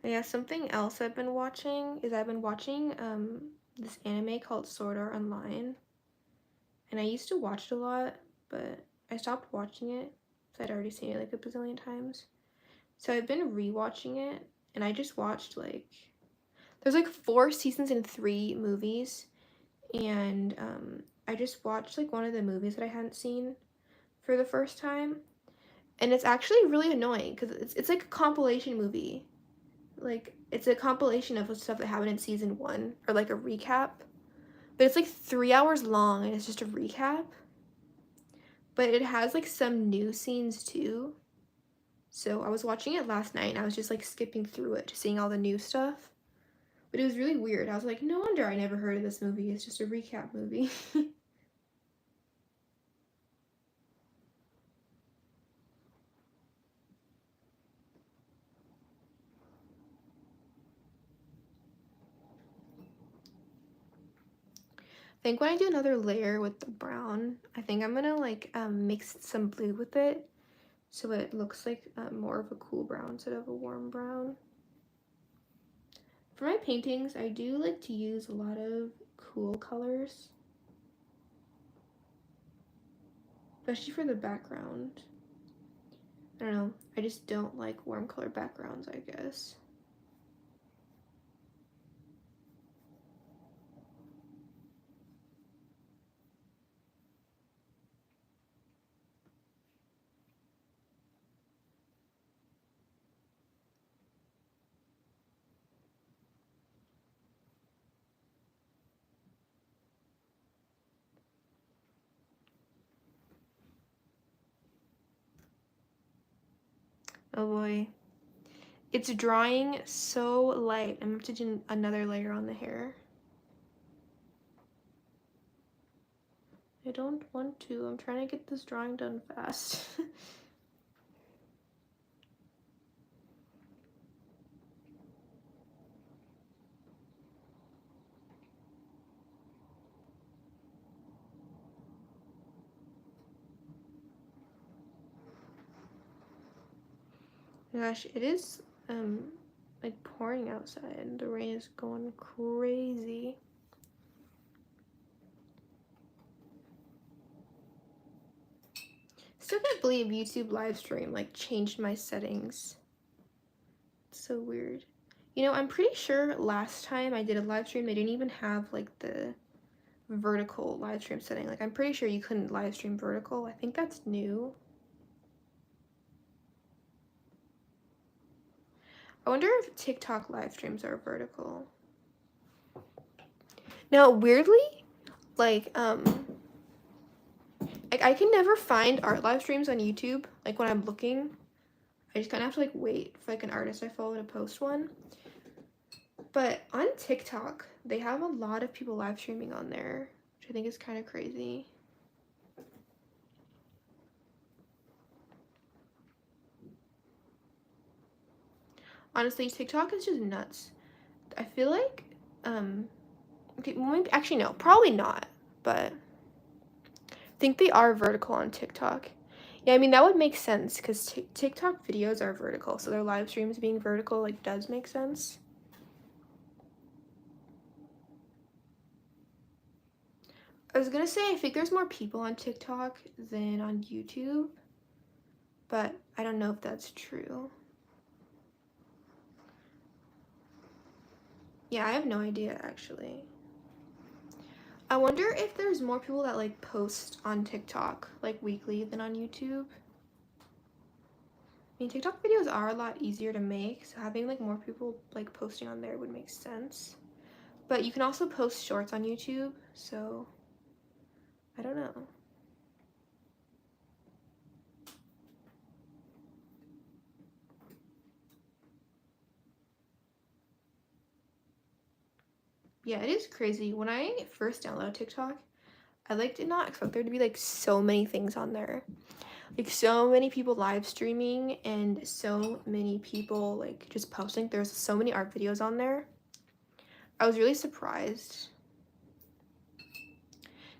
Yeah, something else I've been watching is this anime called Sword Art Online. And I used to watch it a lot, but I stopped watching it because I'd already seen it like a bazillion times. So I've been rewatching it, and I just watched like, there's like 4 seasons and 3 movies, and I just watched like one of the movies that I hadn't seen for the first time, and it's actually really annoying because it's like a compilation movie. Like, it's a compilation of stuff that happened in season 1, or like a recap, but it's like 3 hours long, and it's just a recap. But it has like some new scenes too. So I was watching it last night, and I was just like skipping through it, just seeing all the new stuff. But it was really weird. I was like, no wonder I never heard of this movie. It's just a recap movie. I think when I do another layer with the brown, I think I'm gonna like mix some blue with it, so it looks like more of a cool brown instead of a warm brown. For my paintings, I do like to use a lot of cool colors, especially for the background. I don't know, I just don't like warm color backgrounds, I guess. Oh boy. It's drying so light. I'm going to do another layer on the hair. I don't want to. I'm trying to get this drawing done fast. Gosh, it is like pouring outside. The rain is going crazy. Still can't believe YouTube live stream like changed my settings. It's so weird. You know, I'm pretty sure last time I did a live stream, they didn't even have like the vertical live stream setting. Like, I'm pretty sure you couldn't live stream vertical. I think that's new. I wonder if TikTok live streams are vertical. Now, weirdly, like, I can never find art live streams on YouTube. Like, when I'm looking, I just kind of have to, like, wait for, like, an artist I follow to post one. But on TikTok, they have a lot of people live streaming on there, which I think is kind of crazy. Honestly, TikTok is just nuts. I feel like, okay, well, maybe, actually, no, probably not, but I think they are vertical on TikTok. Yeah, I mean, that would make sense, because TikTok videos are vertical, so their live streams being vertical, like, does make sense. I was gonna say, I think there's more people on TikTok than on YouTube, but I don't know if that's true. Yeah, I have no idea, actually. I wonder if there's more people that, like, post on TikTok, like, weekly than on YouTube. I mean, TikTok videos are a lot easier to make, so having, like, more people, like, posting on there would make sense. But you can also post shorts on YouTube, so I don't know. Yeah, it is crazy. When I first downloaded TikTok, I like did not expect there to be like so many things on there. Like so many people live streaming and so many people like just posting. There's so many art videos on there. I was really surprised.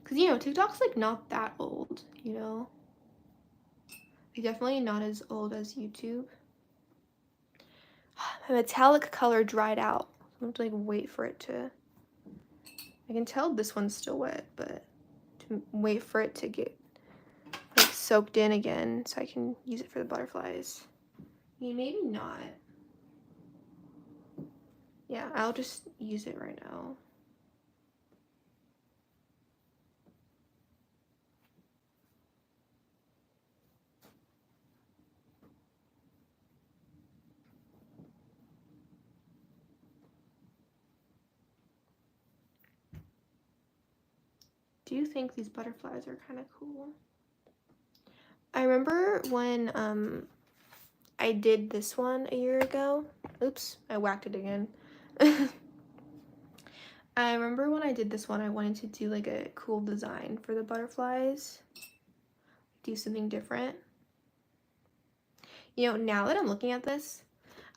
Cause you know, TikTok's like not that old, you know? Like definitely not as old as YouTube. My metallic color dried out. I have to like wait for it to, I can tell this one's still wet, but to wait for it to get like soaked in again so I can use it for the butterflies. I mean, maybe not. Yeah, I'll just use it right now. Do you think these butterflies are kind of cool? I remember when I did this one a year ago. Oops, I whacked it again. I remember when I did this one, I wanted to do like a cool design for the butterflies. Do something different. You know, now that I'm looking at this,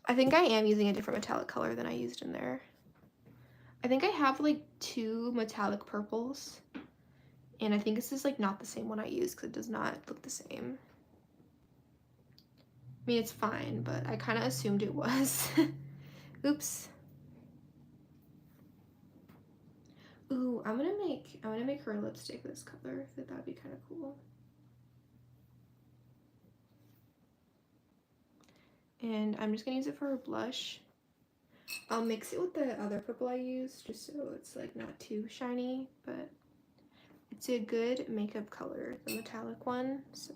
I think I am using a different metallic color than I used in there. I think I have like 2 metallic purples. And I think this is like not the same one I used because it does not look the same. I mean, it's fine, but I kind of assumed it was. Oops. Ooh, I'm gonna make her lipstick this color. I think that'd be kind of cool. And I'm just gonna use it for her blush. I'll mix it with the other purple I used just so it's like not too shiny, but it's a good makeup color, the metallic one, so.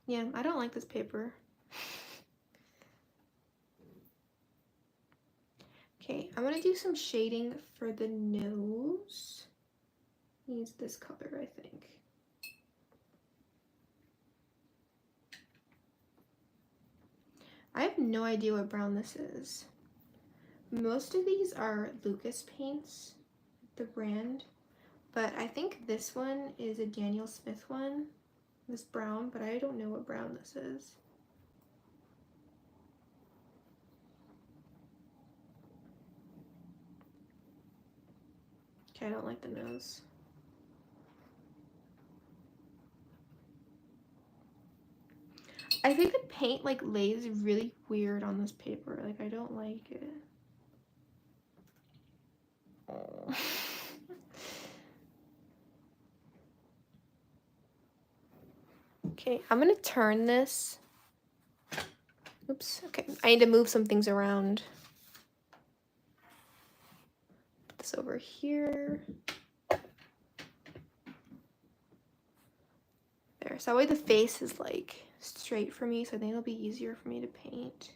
Yeah, I don't like this paper. Okay, I'm gonna do some shading for the nose. Use this color, I think. I have no idea what brown this is. Most of these are Lucas paints, the brand, but I think this one is a Daniel Smith one, this brown, but I don't know what brown this is. Okay, I don't like the nose. I think the paint like lays really weird on this paper. Like I don't like it. Oh. Okay, I'm gonna turn this. Oops, okay. I need to move some things around. Put this over here. There, so that way the face is like straight for me, so I think it'll be easier for me to paint.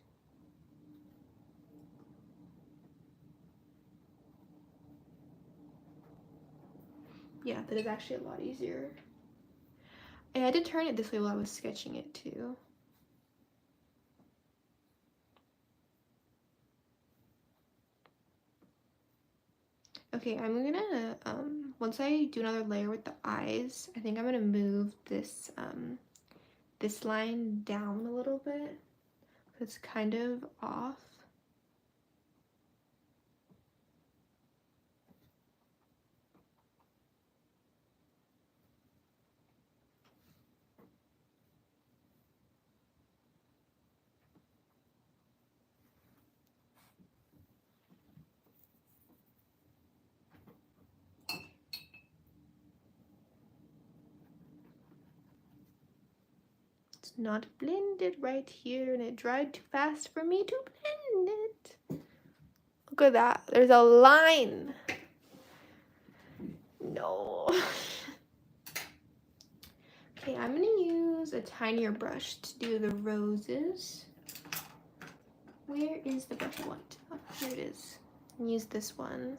Yeah, that is actually a lot easier. I had to turn it this way while I was sketching it too. Okay, I'm gonna, once I do another layer with the eyes, I think I'm gonna move this, this line down a little bit. It's kind of off. It's not blended right here, and it dried too fast for me to blend it. Look at that, there's a line. No. Okay, I'm gonna use a tinier brush to do the roses. Where is the brush I want? Oh, here it is. Use this one.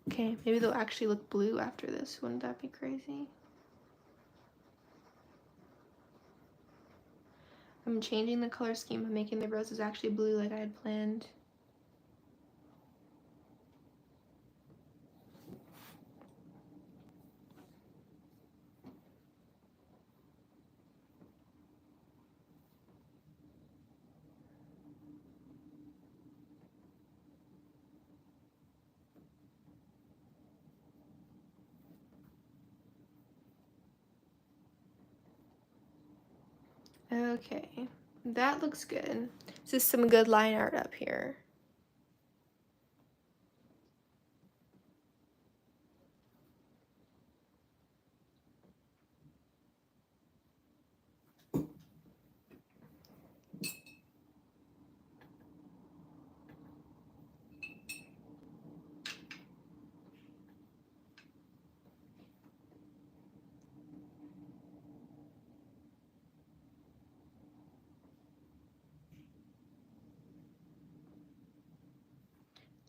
Okay, maybe they'll actually look blue after this. Wouldn't that be crazy? I'm changing the color scheme and making the roses actually blue like I had planned. Okay, that looks good. This is some good line art up here.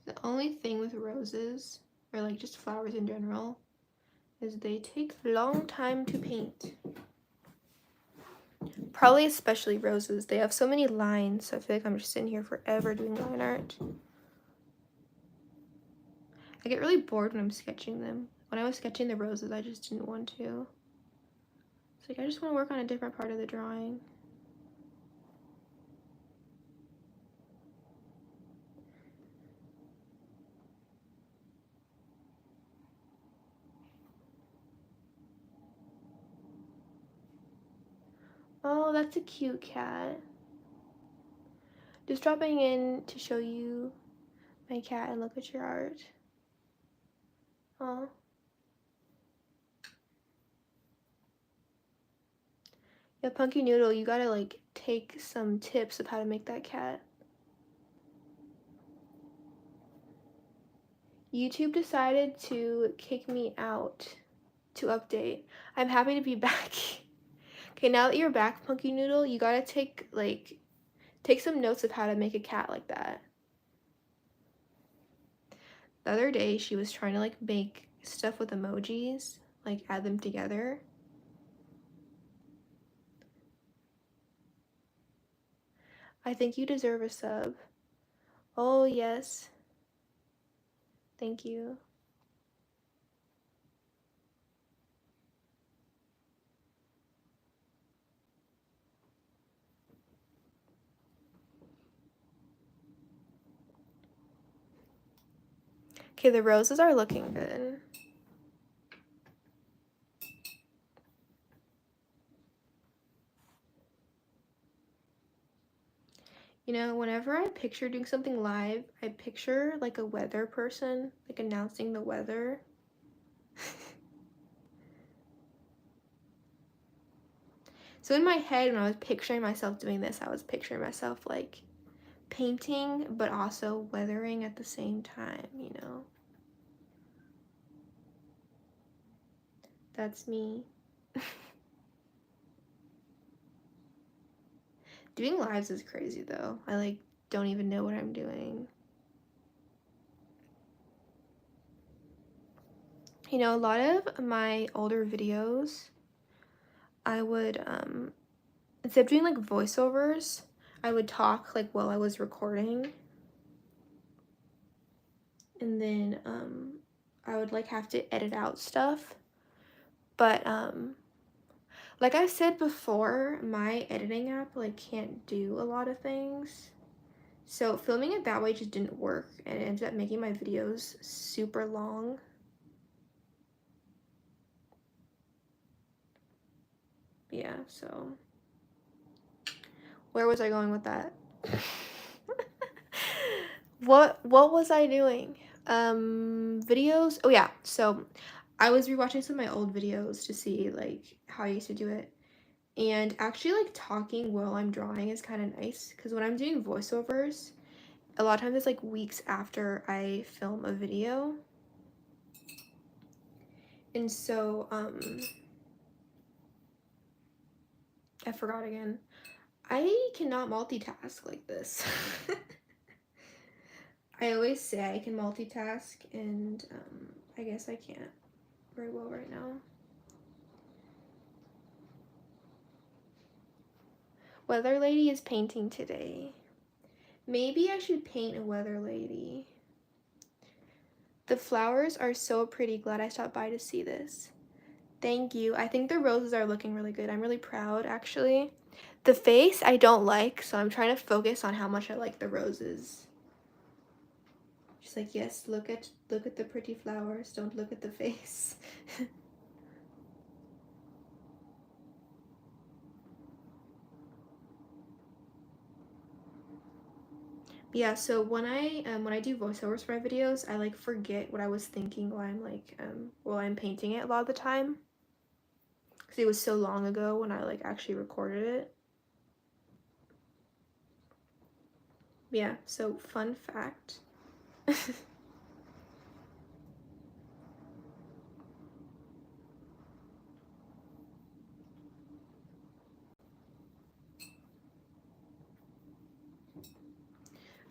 The only thing with roses, or like just flowers in general, is they take a long time to paint. Probably especially roses. They have so many lines, so I feel like I'm just sitting here forever doing line art. I get really bored when I'm sketching them. When I was sketching the roses, I just didn't want to. It's like I just want to work on a different part of the drawing. Oh, that's a cute cat. Just dropping in to show you my cat and look at your art. Oh. Yeah, Punky Noodle, you gotta like take some tips of how to make that cat. YouTube decided to kick me out to update. I'm happy to be back. Okay, now that you're back, Punky Noodle, you gotta take some notes of how to make a cat like that. The other day, she was trying to like make stuff with emojis, like add them together. I think you deserve a sub. Oh, yes. Thank you. Okay, the roses are looking good. You know, whenever I picture doing something live, I picture like a weather person, like announcing the weather. So in my head, when I was picturing myself doing this, I was picturing myself like painting, but also weathering at the same time, you know? That's me. Doing lives is crazy though. I like don't even know what I'm doing. You know, a lot of my older videos, I would instead of doing like voiceovers, I would talk like while I was recording. And then I would like have to edit out stuff. But like I've said before, my editing app like can't do a lot of things. So filming it that way just didn't work, and it ended up making my videos super long. Yeah, so where was I going with that? What was I doing? Videos? Oh yeah, so I was rewatching some of my old videos to see like how I used to do it. And actually like talking while I'm drawing is kind of nice because when I'm doing voiceovers, a lot of times it's like weeks after I film a video. And so I forgot again. I cannot multitask like this. I always say I can multitask, and I guess I can't very well right now. Weather Lady is painting today. Maybe I should paint a Weather Lady. The flowers are so pretty. Glad I stopped by to see this. Thank you. I think the roses are looking really good. I'm really proud, actually. The face I don't like, so I'm trying to focus on how much I like the roses. She's like, yes, look at the pretty flowers. Don't look at the face. Yeah, so when I do voiceovers for my videos, I like forget what I was thinking while I'm painting it a lot of the time. Because it was so long ago when I like actually recorded it. Yeah, so fun fact.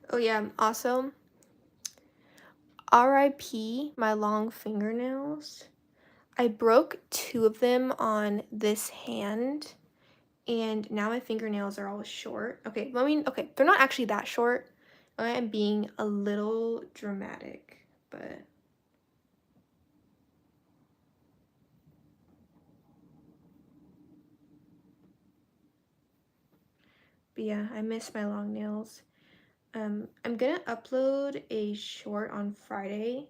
Oh yeah, also RIP my long fingernails. I broke 2 of them on this hand, and now my fingernails are all short. Okay, I mean, okay, they're not actually that short. I am being a little dramatic, but yeah, I miss my long nails. I'm gonna upload a short on Friday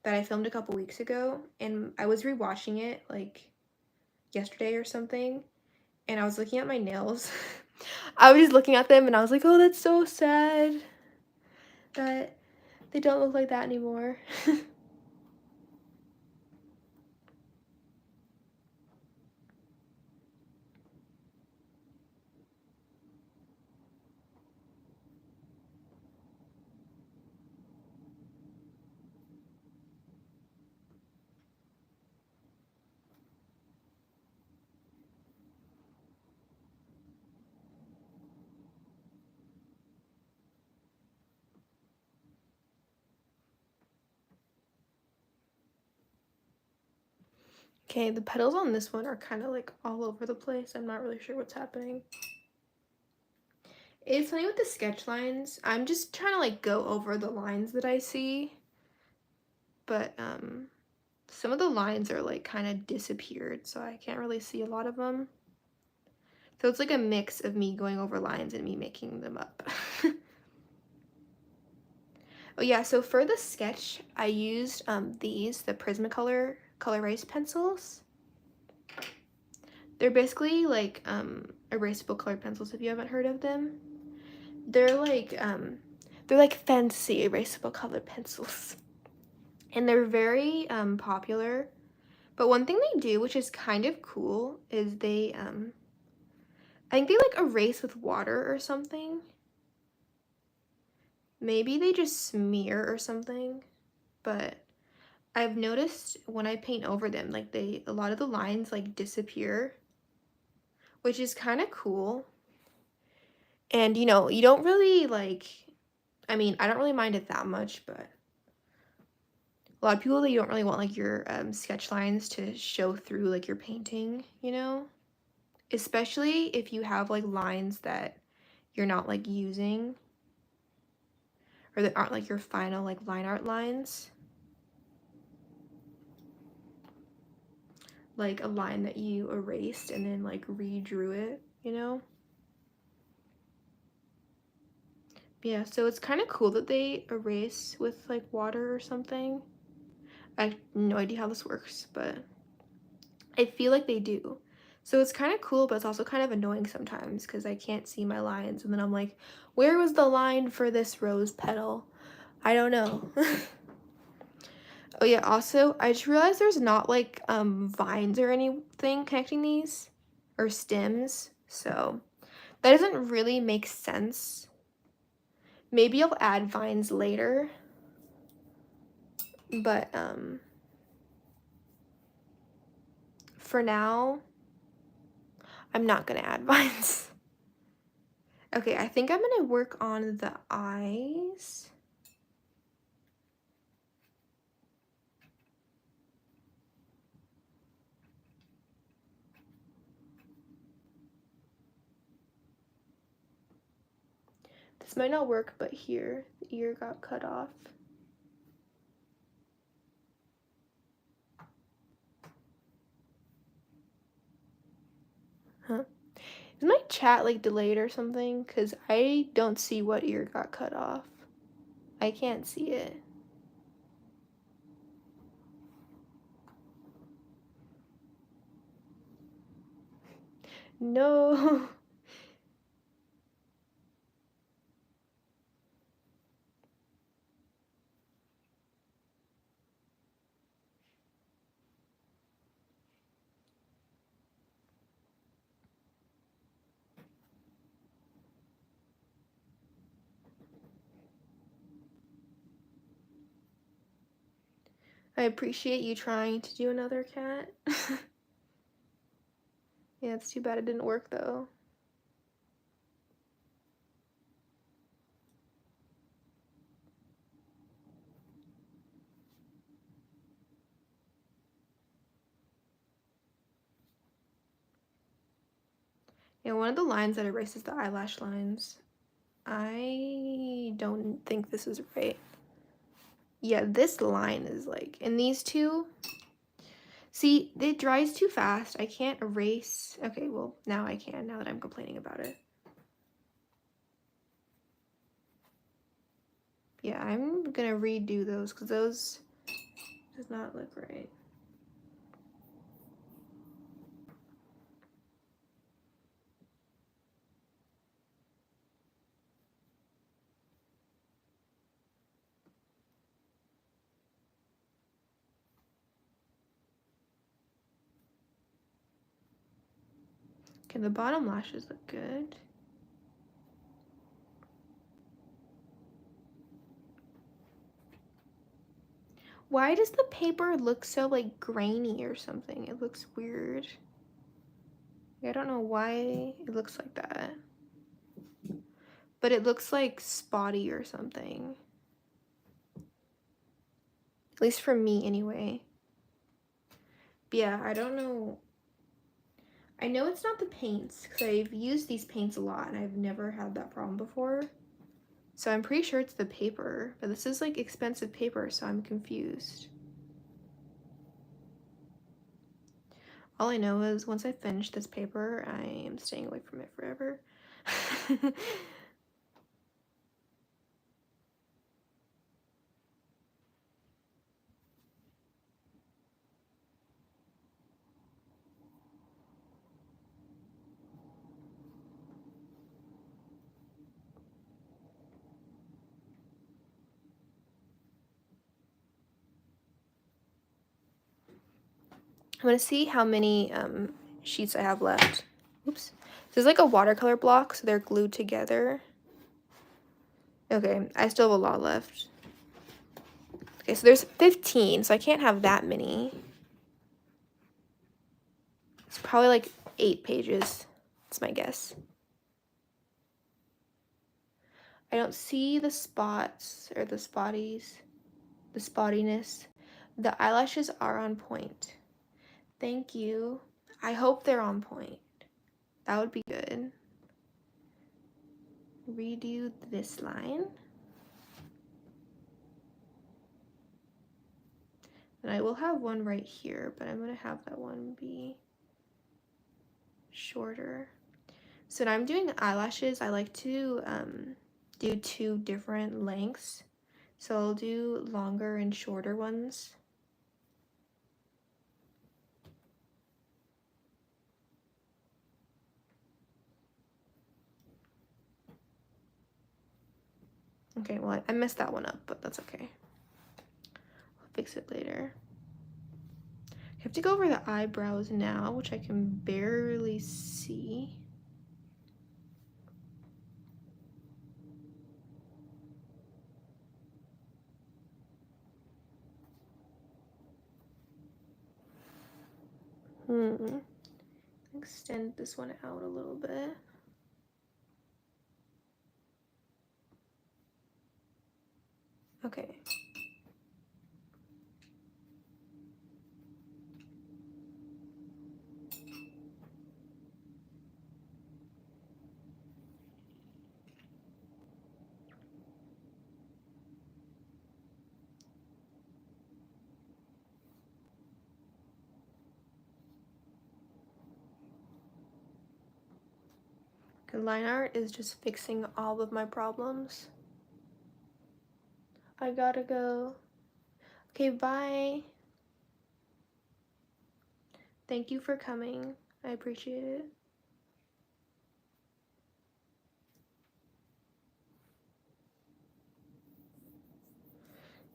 that I filmed a couple weeks ago, and I was rewatching it like yesterday or something, and I was looking at my nails. I was just looking at them and I was like, oh, that's so sad that they don't look like that anymore. Okay, the petals on this one are kind of like all over the place. I'm not really sure what's happening. It's funny with the sketch lines. I'm just trying to like go over the lines that I see. But some of the lines are like kind of disappeared, so I can't really see a lot of them. So it's like a mix of me going over lines and me making them up. Oh yeah, so for the sketch, I used the Prismacolor Color Erase pencils. They're basically like erasable colored pencils if you haven't heard of them. They're like fancy erasable colored pencils. And they're very popular. But one thing they do, which is kind of cool, is they I think they like erase with water or something. Maybe they just smear or something, but I've noticed when I paint over them, like a lot of the lines like disappear, which is kind of cool. And you know, you don't really like, I mean, I don't really mind it that much, but a lot of people, they don't really want like your sketch lines to show through like your painting, you know? Especially if you have like lines that you're not like using or that aren't like your final like line art lines. Like a line that you erased and then like redrew it, you know? Yeah, so it's kind of cool that they erase with like water or something. I have no idea how this works, but I feel like they do. So it's kind of cool, but it's also kind of annoying sometimes because I can't see my lines. And then I'm like, where was the line for this rose petal? I don't know. Oh yeah, also, I just realized there's not like vines or anything connecting these or stems. So that doesn't really make sense. Maybe I'll add vines later. But for now, I'm not gonna add vines. Okay, I think I'm gonna work on the eyes. This might not work, but here, the ear got cut off. Huh? Is my chat like delayed or something? Because I don't see what ear got cut off. I can't see it. No. I appreciate you trying to do another cat. Yeah, it's too bad it didn't work though. Yeah, one of the lines that erases the eyelash lines. I don't think this is right. Yeah, this line is like, and these two, see, it dries too fast. I can't erase. Okay, well, now I can, now that I'm complaining about it. Yeah, I'm gonna redo those because those does not look right. Okay, the bottom lashes look good. Why does the paper look so like grainy or something? It looks weird. I don't know why it looks like that. But it looks like spotty or something. At least for me anyway. But yeah, I don't know. I know it's not the paints because I've used these paints a lot and I've never had that problem before. So I'm pretty sure it's the paper, but this is like expensive paper, so I'm confused. All I know is once I finish this paper, I am staying away from it forever. I'm going to see how many sheets I have left. Oops. This is like a watercolor block, so they're glued together. Okay, I still have a lot left. Okay, so there's 15, so I can't have that many. It's probably like 8 pages. That's my guess. I don't see the spots or the spotties, the spottiness. The eyelashes are on point. Thank you. I hope they're on point. That would be good. Redo this line. And I will have one right here, but I'm going to have that one be shorter. So when I'm doing eyelashes, I like to do 2 different lengths. So I'll do longer and shorter ones. Okay, well, I messed that one up, but that's okay. I'll fix it later. I have to go over the eyebrows now, which I can barely see. Extend this one out a little bit. Okay. Line art is just fixing all of my problems. I gotta go. Okay, bye. Thank you for coming. I appreciate it.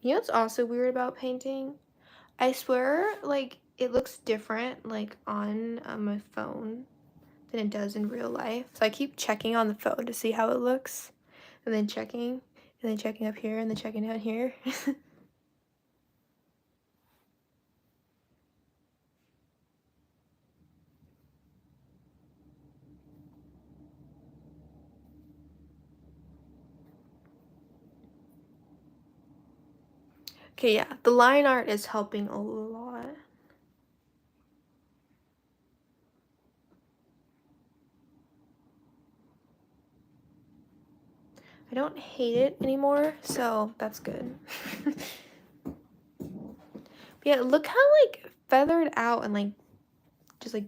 You know what's also weird about painting? I swear, like, it looks different, like, on my phone than it does in real life. So I keep checking on the phone to see how it looks, and then checking up here, and then checking down here. Okay, yeah, the line art is helping a lot. I don't hate it anymore, so that's good. But yeah, look how like feathered out and like just like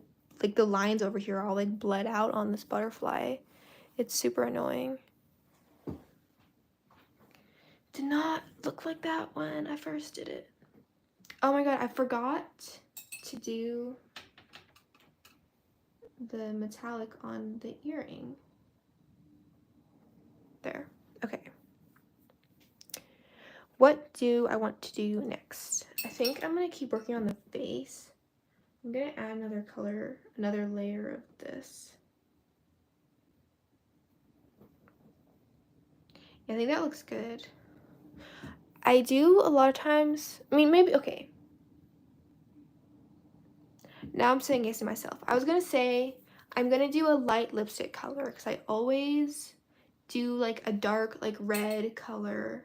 the lines over here are all like bled out on this butterfly. It's super annoying. Did not look like that when I first did it. Oh my god, I forgot to do the metallic on the earring. There. Okay. What do I want to do next? I think I'm going to keep working on the face. I'm going to add another color, another layer of this. Yeah, I think that looks good. I do a lot of times, I mean, maybe, okay. Now I'm saying yes to myself. I was going to say I'm going to do a light lipstick color because I always do like a dark, like red color.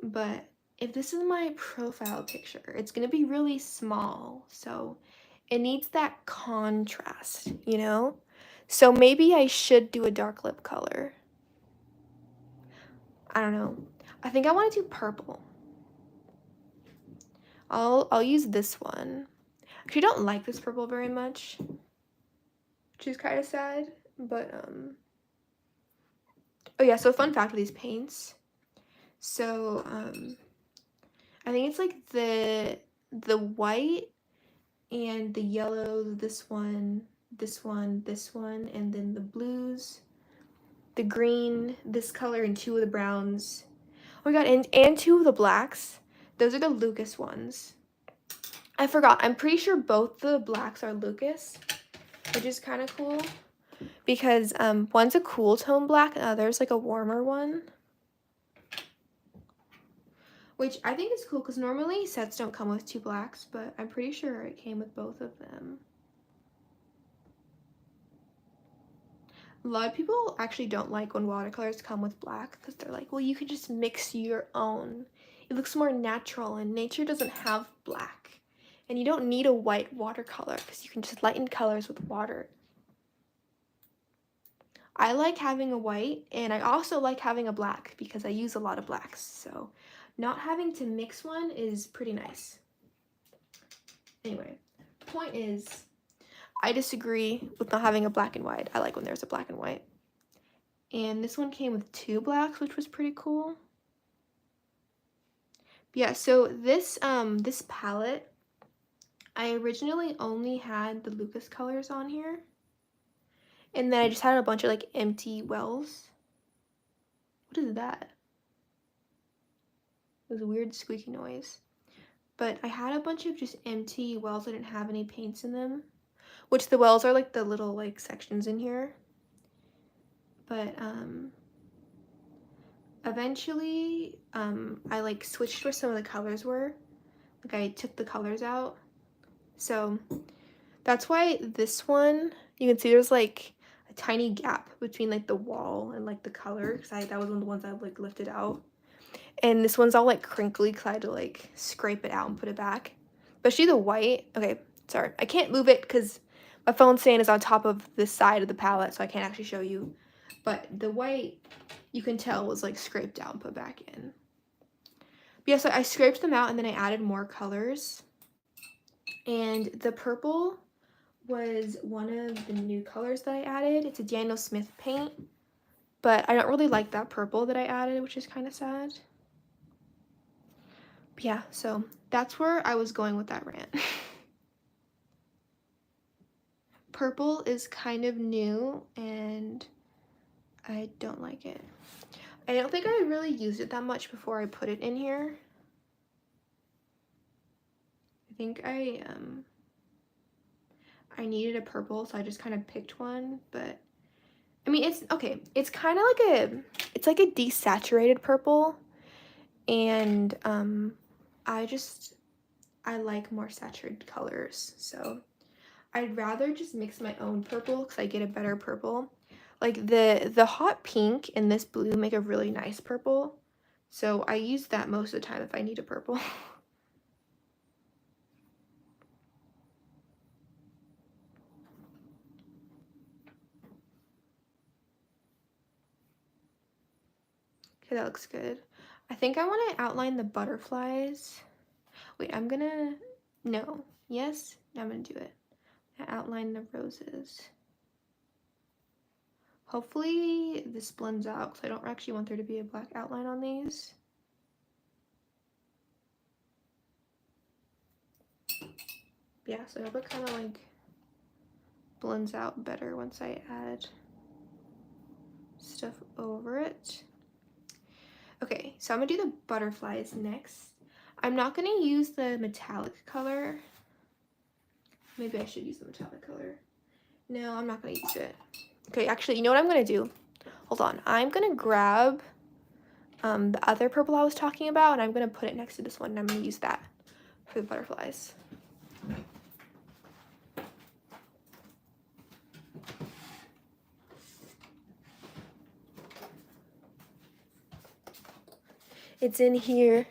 But if this is my profile picture, it's going to be really small. So it needs that contrast, you know? So maybe I should do a dark lip color. I don't know. I think I want to do purple. I'll use this one. Actually, I don't like this purple very much, which is kind of sad, but oh yeah, so fun fact with these paints. So I think it's like the white and the yellows, this one, and then the blues, the green, this color, and 2 of the browns. Oh my god, and 2 of the blacks. Those are the Lucas ones. I forgot. I'm pretty sure both the blacks are Lucas, which is kind of cool because one's a cool tone black and the other's like a warmer one. Which I think is cool because normally sets don't come with 2 blacks, but I'm pretty sure it came with both of them. A lot of people actually don't like when watercolors come with black because they're like, well, you can just mix your own. It looks more natural and nature doesn't have black. And you don't need a white watercolor because you can just lighten colors with water. I like having a white and I also like having a black because I use a lot of blacks. So not having to mix one is pretty nice. Anyway, the point is, I disagree with not having a black and white. I like when there's a black and white. And this one came with 2 blacks, which was pretty cool. Yeah, so this palette, I originally only had the Lucas colors on here. And then I just had a bunch of like empty wells. What is that? It was a weird squeaky noise. But I had a bunch of just empty wells that didn't have any paints in them. Which the wells are like the little like sections in here. But eventually I like switched where some of the colors were. Like I took the colors out. So that's why this one, you can see there's like a tiny gap between like the wall and like the color because that was one of the ones I like lifted out. And this one's all like crinkly because I had to like scrape it out and put it back. Especially the white. Okay, sorry. I can't move it because my phone stand is on top of this side of the palette, so I can't actually show you. But the white, you can tell, was like scraped out and put back in. But yeah, so I scraped them out and then I added more colors. And the purple was one of the new colors that I added. It's a Daniel Smith paint. But I don't really like that purple that I added, which is kind of sad. But yeah, so that's where I was going with that rant. Purple is kind of new and I don't like it. I don't think I really used it that much before I put it in here. I think I needed a purple, so I just kind of picked one, but I mean, it's okay. It's kind of like it's like a desaturated purple, and I like more saturated colors, so I'd rather just mix my own purple because I get a better purple. Like the hot pink and this blue make a really nice purple, so I use that most of the time if I need a purple. Okay, that looks good. I think I want to outline the butterflies. Wait, no, yes, I'm gonna do it. I outline the roses. Hopefully this blends out because I don't actually want there to be a black outline on these. Yeah, so I hope it kind of like blends out better once I add stuff over it. Okay, so I'm gonna do the butterflies next. I'm not gonna use the metallic color. Maybe I should use the metallic color. No, I'm not gonna use it. Okay, actually, you know what I'm gonna do? Hold on, I'm gonna grab the other purple I was talking about and I'm gonna put it next to this one and I'm gonna use that for the butterflies. It's in here.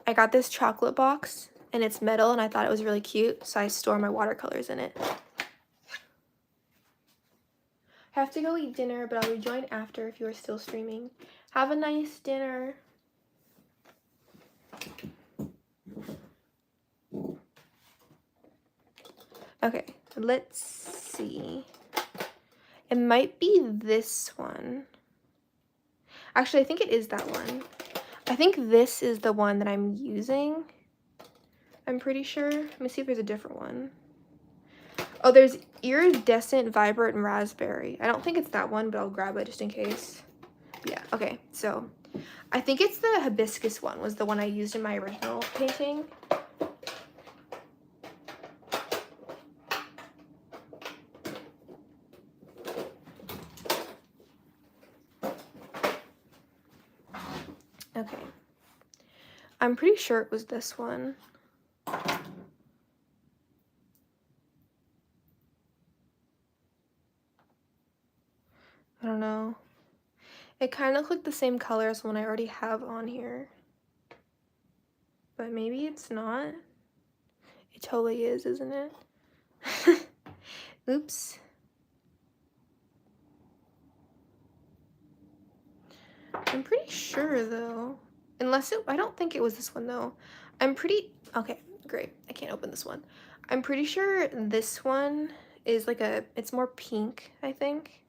I got this chocolate box and it's metal and I thought it was really cute, so I store my watercolors in it. I have to go eat dinner, but I'll rejoin after if you are still streaming. Have a nice dinner. Okay, let's see. It might be this one. Actually, I think it is that one. I think this is the one that I'm using. I'm pretty sure. Let me see if there's a different one. Oh, there's Iridescent, Vibrant, and Raspberry. I don't think it's that one, but I'll grab it just in case. Yeah, okay, so I think it's the hibiscus one was the one I used in my original painting. Okay. I'm pretty sure it was this one. I don't know. It kind of looked like the same color as the one I already have on here. But maybe it's not. It totally is, isn't it? Oops. I'm pretty sure though. Unless it, I don't think it was this one though. Okay, great. I can't open this one. I'm pretty sure this one is like it's more pink, I think.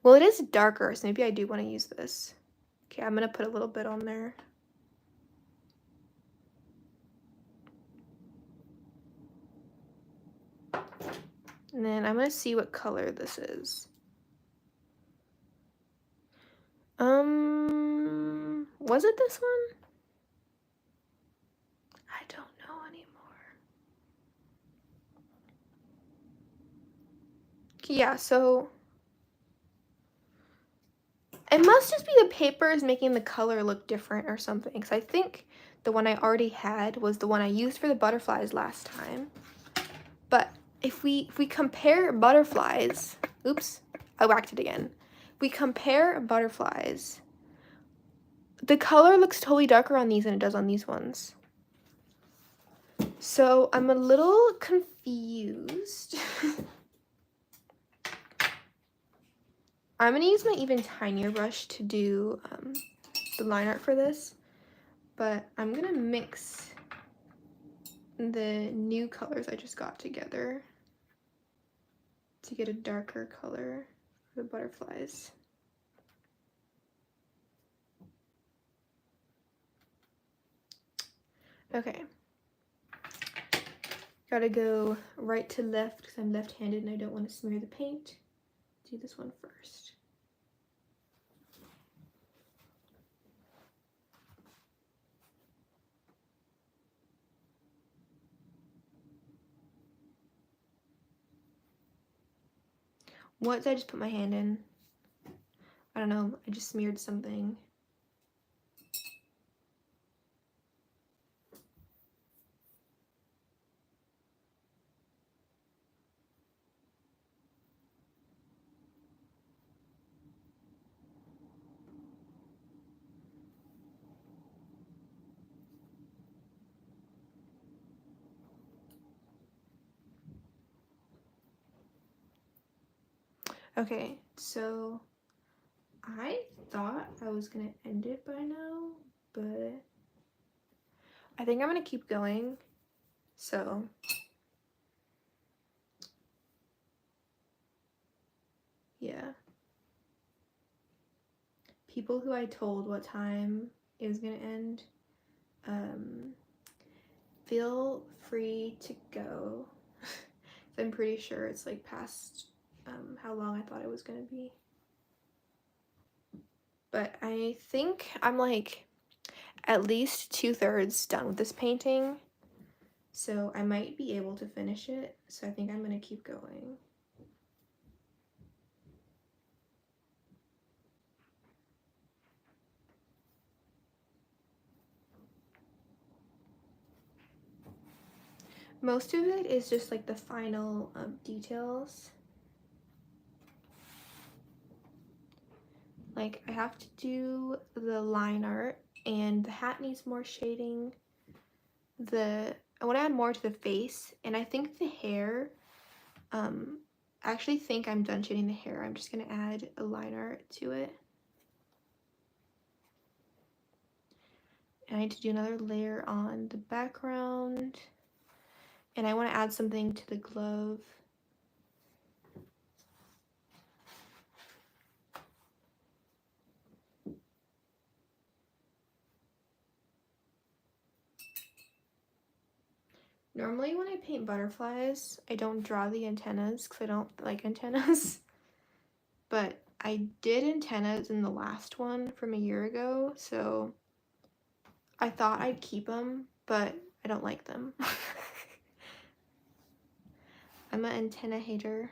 Well, it is darker, so maybe I do want to use this. Okay, I'm gonna put a little bit on there. And then I'm gonna see what color this is. Was it this one? I don't know anymore. Yeah, so it must just be the paper is making the color look different or something, because I think the one I already had was the one I used for the butterflies last time. But if we compare butterflies, oops, I whacked it again. We compare butterflies, the color looks totally darker on these than it does on these ones. So I'm a little confused. I'm gonna use my even tinier brush to do the line art for this, but I'm gonna mix the new colors I just got together to get a darker color for the butterflies. Okay. Gotta go right to left because I'm left-handed and I don't want to smear the paint. Do this one first. What did I just put my hand in? I don't know, I just smeared something. Okay, so I thought I was gonna end it by now, but I think I'm gonna keep going. So yeah. People who I told what time it was gonna end, feel free to go. I'm pretty sure it's like past how long I thought it was gonna be. But I think I'm like at least 2/3 done with this painting. So I might be able to finish it. So I think I'm gonna keep going. Most of it is just like the final details. Like I have to do the line art and the hat needs more shading. I want to add more to the face, and I think the hair, I actually think I'm done shading the hair. I'm just going to add a line art to it. And I need to do another layer on the background. And I want to add something to the glove. Normally when I paint butterflies, I don't draw the antennas because I don't like antennas. But I did antennas in the last one from a year ago, so I thought I'd keep them, but I don't like them. I'm an antenna hater.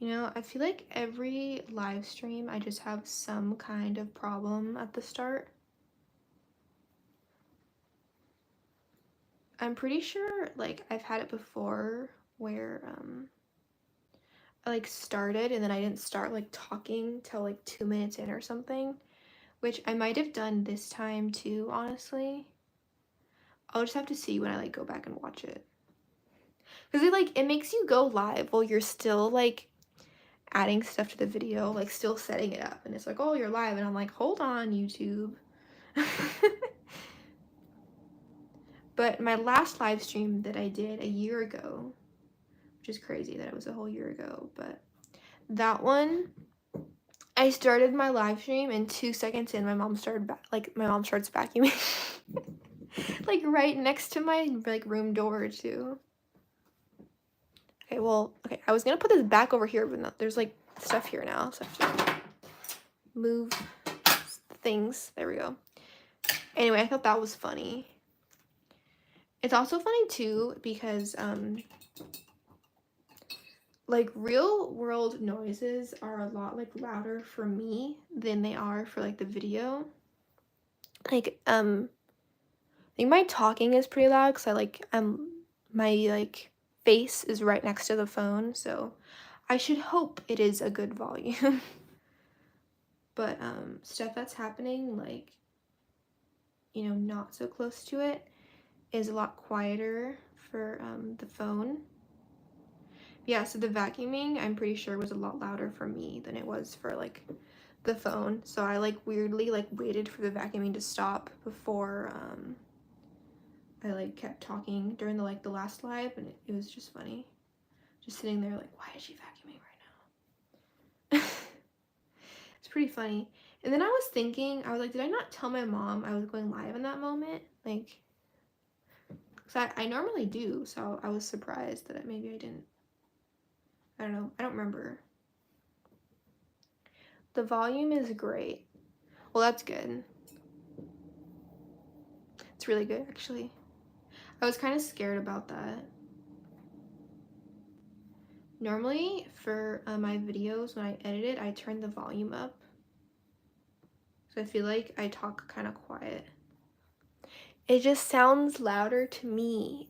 You know, I feel like every live stream I just have some kind of problem at the start. I'm pretty sure like I've had it before where I like started and then I didn't start like talking till like 2 minutes in or something, which I might have done this time too, honestly. I'll just have to see when I like go back and watch it. Cause it makes you go live while you're still like adding stuff to the video, like still setting it up, and it's like, oh, you're live, and I'm like, hold on, YouTube. But my last live stream that I did a year ago, which is crazy that it was a whole year ago, but that one, I started my live stream and 2 seconds in, my mom starts vacuuming, like right next to my like room door too. Okay, well, okay, I was gonna put this back over here, but no, there's like stuff here now, so I have to move things. There we go. Anyway, I thought that was funny. It's also funny too because like real world noises are a lot like louder for me than they are for like the video. Like I think my talking is pretty loud because my like face is right next to the phone, so I should hope it is a good volume. But stuff that's happening like, you know, not so close to it is a lot quieter for the phone. Yeah, so the vacuuming, I'm pretty sure was a lot louder for me than it was for like the phone. So I like weirdly like waited for the vacuuming to stop before I like kept talking during the last live, and it was just funny. Just sitting there like, why is she vacuuming right now? It's pretty funny. And then I was thinking, I was like, did I not tell my mom I was going live in that moment? Like, because I normally do, so I was surprised that maybe I didn't. I don't know. I don't remember. The volume is great. Well, that's good. It's really good, actually. I was kind of scared about that. Normally, for my videos, when I edit it, I turn the volume up. So I feel like I talk kind of quiet. It just sounds louder to me.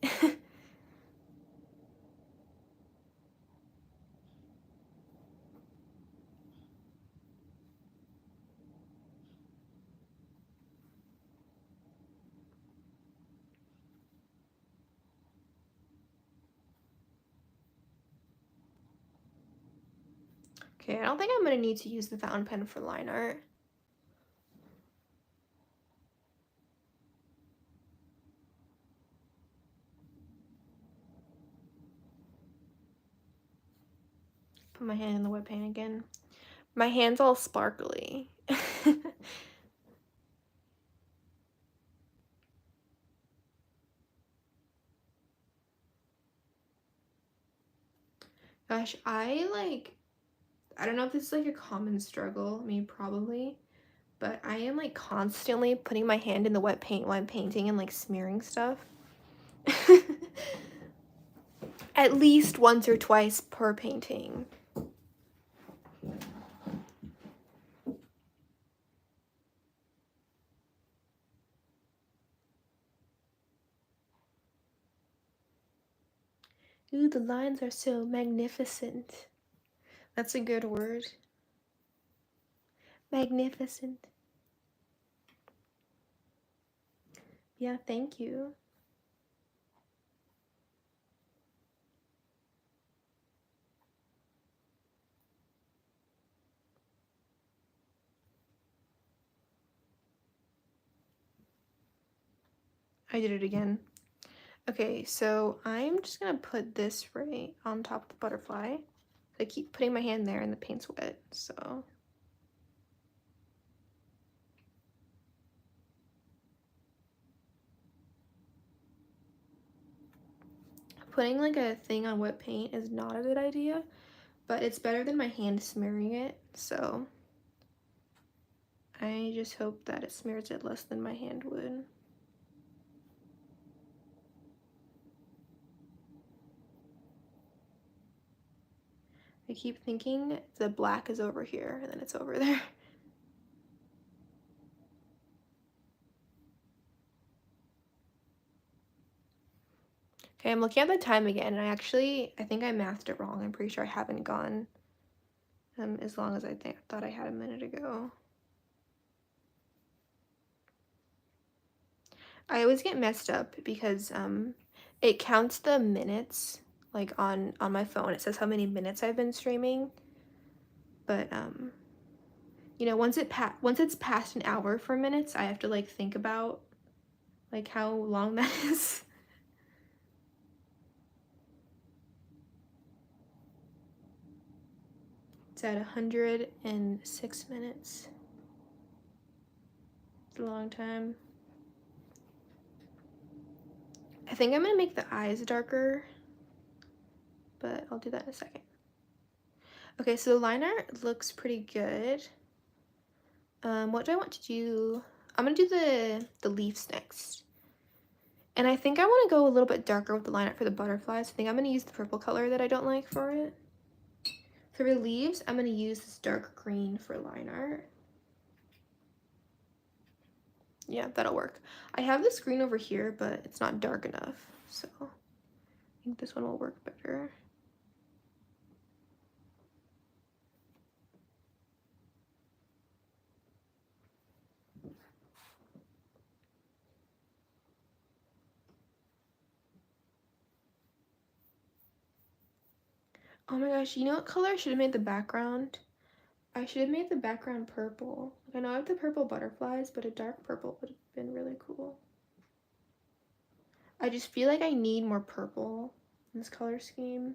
Okay, I don't think I'm going to need to use the fountain pen for line art. Put my hand in the wet paint again. My hand's all sparkly. Gosh, I don't know if this is like a common struggle, I mean, probably, but I am like constantly putting my hand in the wet paint while I'm painting and like smearing stuff. At least once or twice per painting. Ooh, the lines are so magnificent. That's a good word. Magnificent. Yeah, thank you. I did it again. Okay, so I'm just gonna put this right on top of the butterfly. I keep putting my hand there and the paint's wet, so. Putting like a thing on wet paint is not a good idea, but it's better than my hand smearing it, so I just hope that it smears it less than my hand would. I keep thinking the black is over here and then it's over there. Okay, I'm looking at the time again, and I think I mathed it wrong. I'm pretty sure I haven't gone as long as I thought I had a minute ago. I always get messed up because it counts the minutes, like on my phone. It says how many minutes I've been streaming, but you know, once it's past an hour for minutes, I have to like think about like how long that is. It's at 106 minutes. It's a long time. I think I'm gonna make the eyes darker, but I'll do that in a second. Okay, so the line art looks pretty good. What do I want to do? I'm gonna do the leaves next. And I think I want to go a little bit darker with the line art for the butterflies. I think I'm gonna use the purple color that I don't like for it. For the leaves, I'm gonna use this dark green for line art. Yeah, that'll work. I have this green over here, but it's not dark enough, so I think this one will work better. Oh my gosh, you know what color I should have made the background? I should have made the background purple. Like, I know I have the purple butterflies, but a dark purple would have been really cool. I just feel like I need more purple in this color scheme.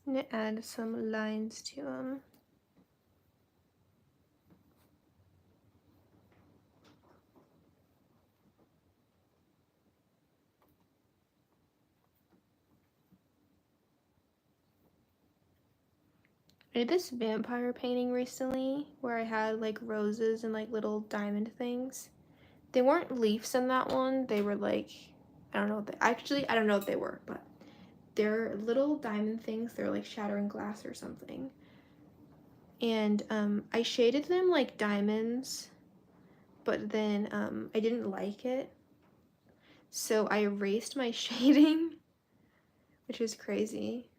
I'm gonna add some lines to them. I did this vampire painting recently where I had like roses and like little diamond things. They weren't leaves in that one. They were like, I don't know what I don't know what they were, but they're little diamond things. They're like shattering glass or something. And I shaded them like diamonds, but then I didn't like it. So I erased my shading, which is crazy.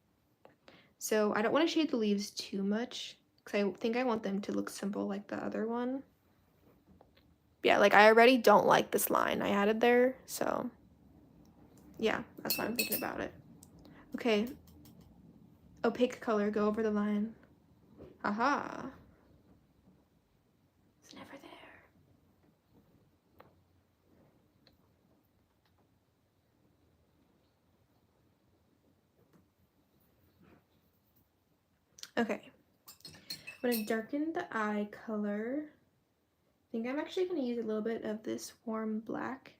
So I don't want to shade the leaves too much because I think I want them to look simple like the other one. Yeah, like I already don't like this line I added there, so yeah, that's why I'm thinking about it. Okay, opaque color, go over the line. Aha. It's never there. Okay, I'm gonna darken the eye color. I think I'm actually gonna use a little bit of this warm black,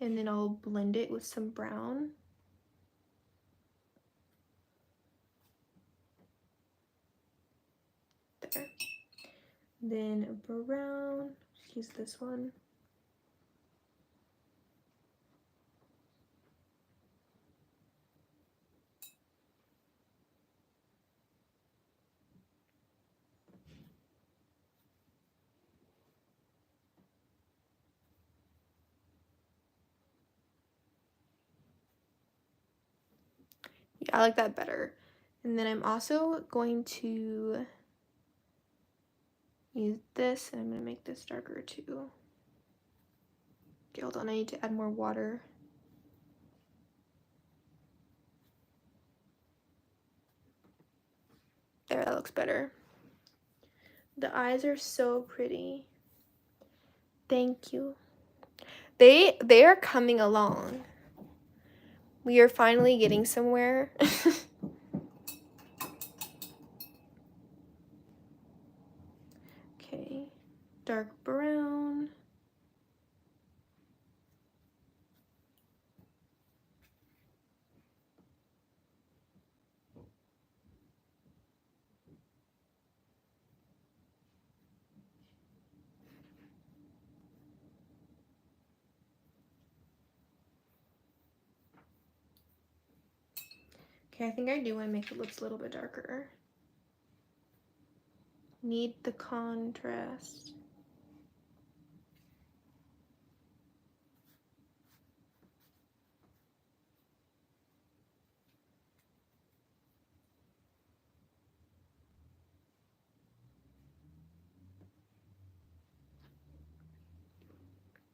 and then I'll blend it with some brown. There. Then brown, just use this one. Yeah, I like that better. And then I'm also going to use this, and I'm going to make this darker too. Okay, hold on, I need to add more water. There, that looks better. The eyes are so pretty. Thank you. They are coming along. We are finally getting somewhere. Okay, dark brown. Okay, I think I do want to make the lips a little bit darker. Need the contrast.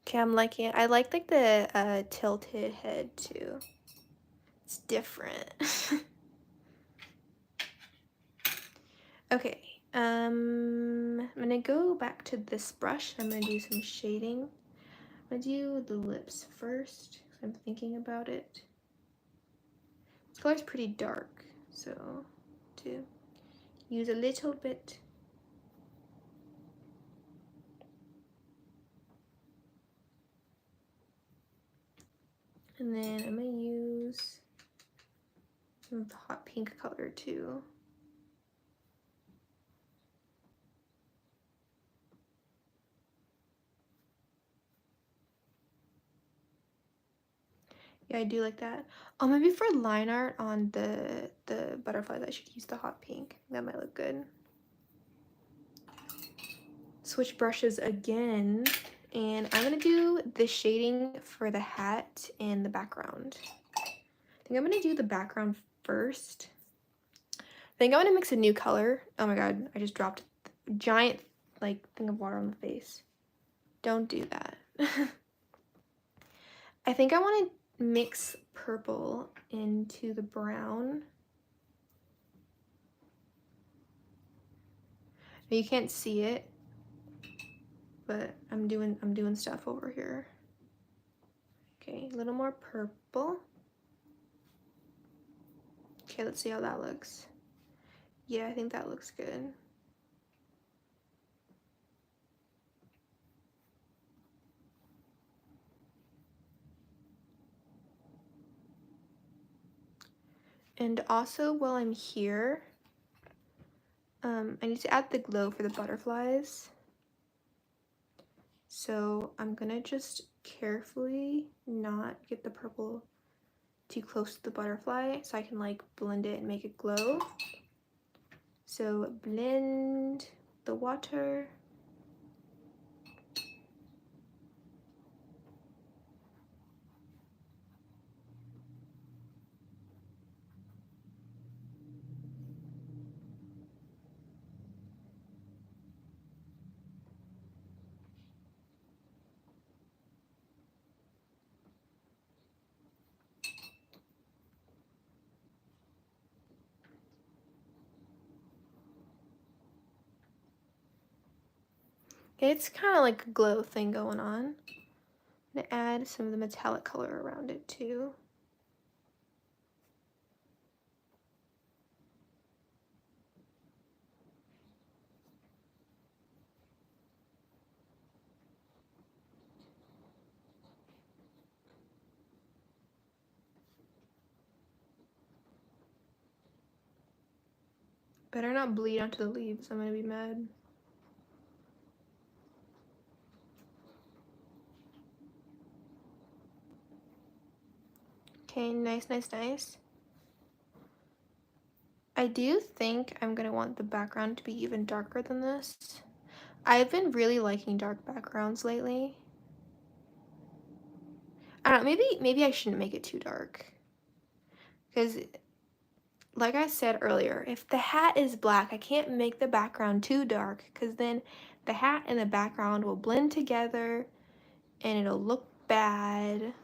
Okay, I'm liking it. I like the tilted head too. It's different. Okay, I'm gonna go back to this brush. I'm gonna do some shading. I'm gonna do the lips first, 'cause I'm thinking about it. This color's pretty dark, so to use a little bit. And then I'm gonna use some of the hot pink color too. Yeah, I do like that. Oh, maybe for line art on the butterflies, I should use the hot pink. That might look good. Switch brushes again, and I'm gonna do the shading for the hat and the background. I think I'm gonna do the background first. I think I want to mix a new color. Oh my god, I just dropped a giant like thing of water on the face. Don't do that. I think I want to mix purple into the brown. You can't see it, but I'm doing stuff over here. Okay, a little more purple. Okay, let's see how that looks. Yeah, I think that looks good. And also while I'm here, I need to add the glow for the butterflies. So I'm gonna just carefully not get the purple too close to the butterfly so I can like blend it and make it glow. So blend the water. It's kind of like a glow thing going on. I'm gonna add some of the metallic color around it too. Better not bleed onto the leaves, I'm gonna be mad. Okay, nice, nice, nice. I do think I'm gonna want the background to be even darker than this. I've been really liking dark backgrounds lately. I don't know, maybe I shouldn't make it too dark. Because like I said earlier, if the hat is black, I can't make the background too dark because then the hat and the background will blend together and it'll look bad.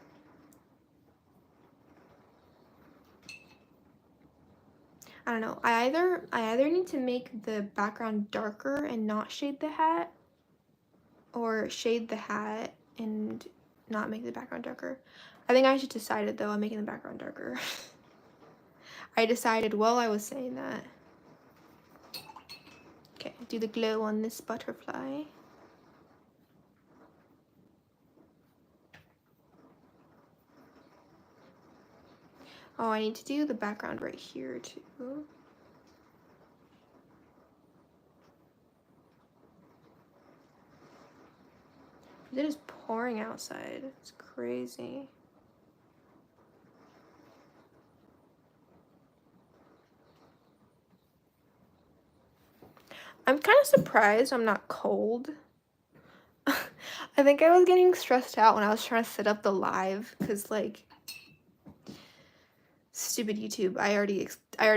I don't know. I either need to make the background darker and not shade the hat, or shade the hat and not make the background darker. I think I just decided though I'm making the background darker. I decided while I was saying that. Okay, do the glow on this butterfly. Oh, I need to do the background right here too. It is pouring outside. It's crazy. I'm kind of surprised I'm not cold. I think I was getting stressed out when I was trying to set up the live, because like stupid YouTube. I already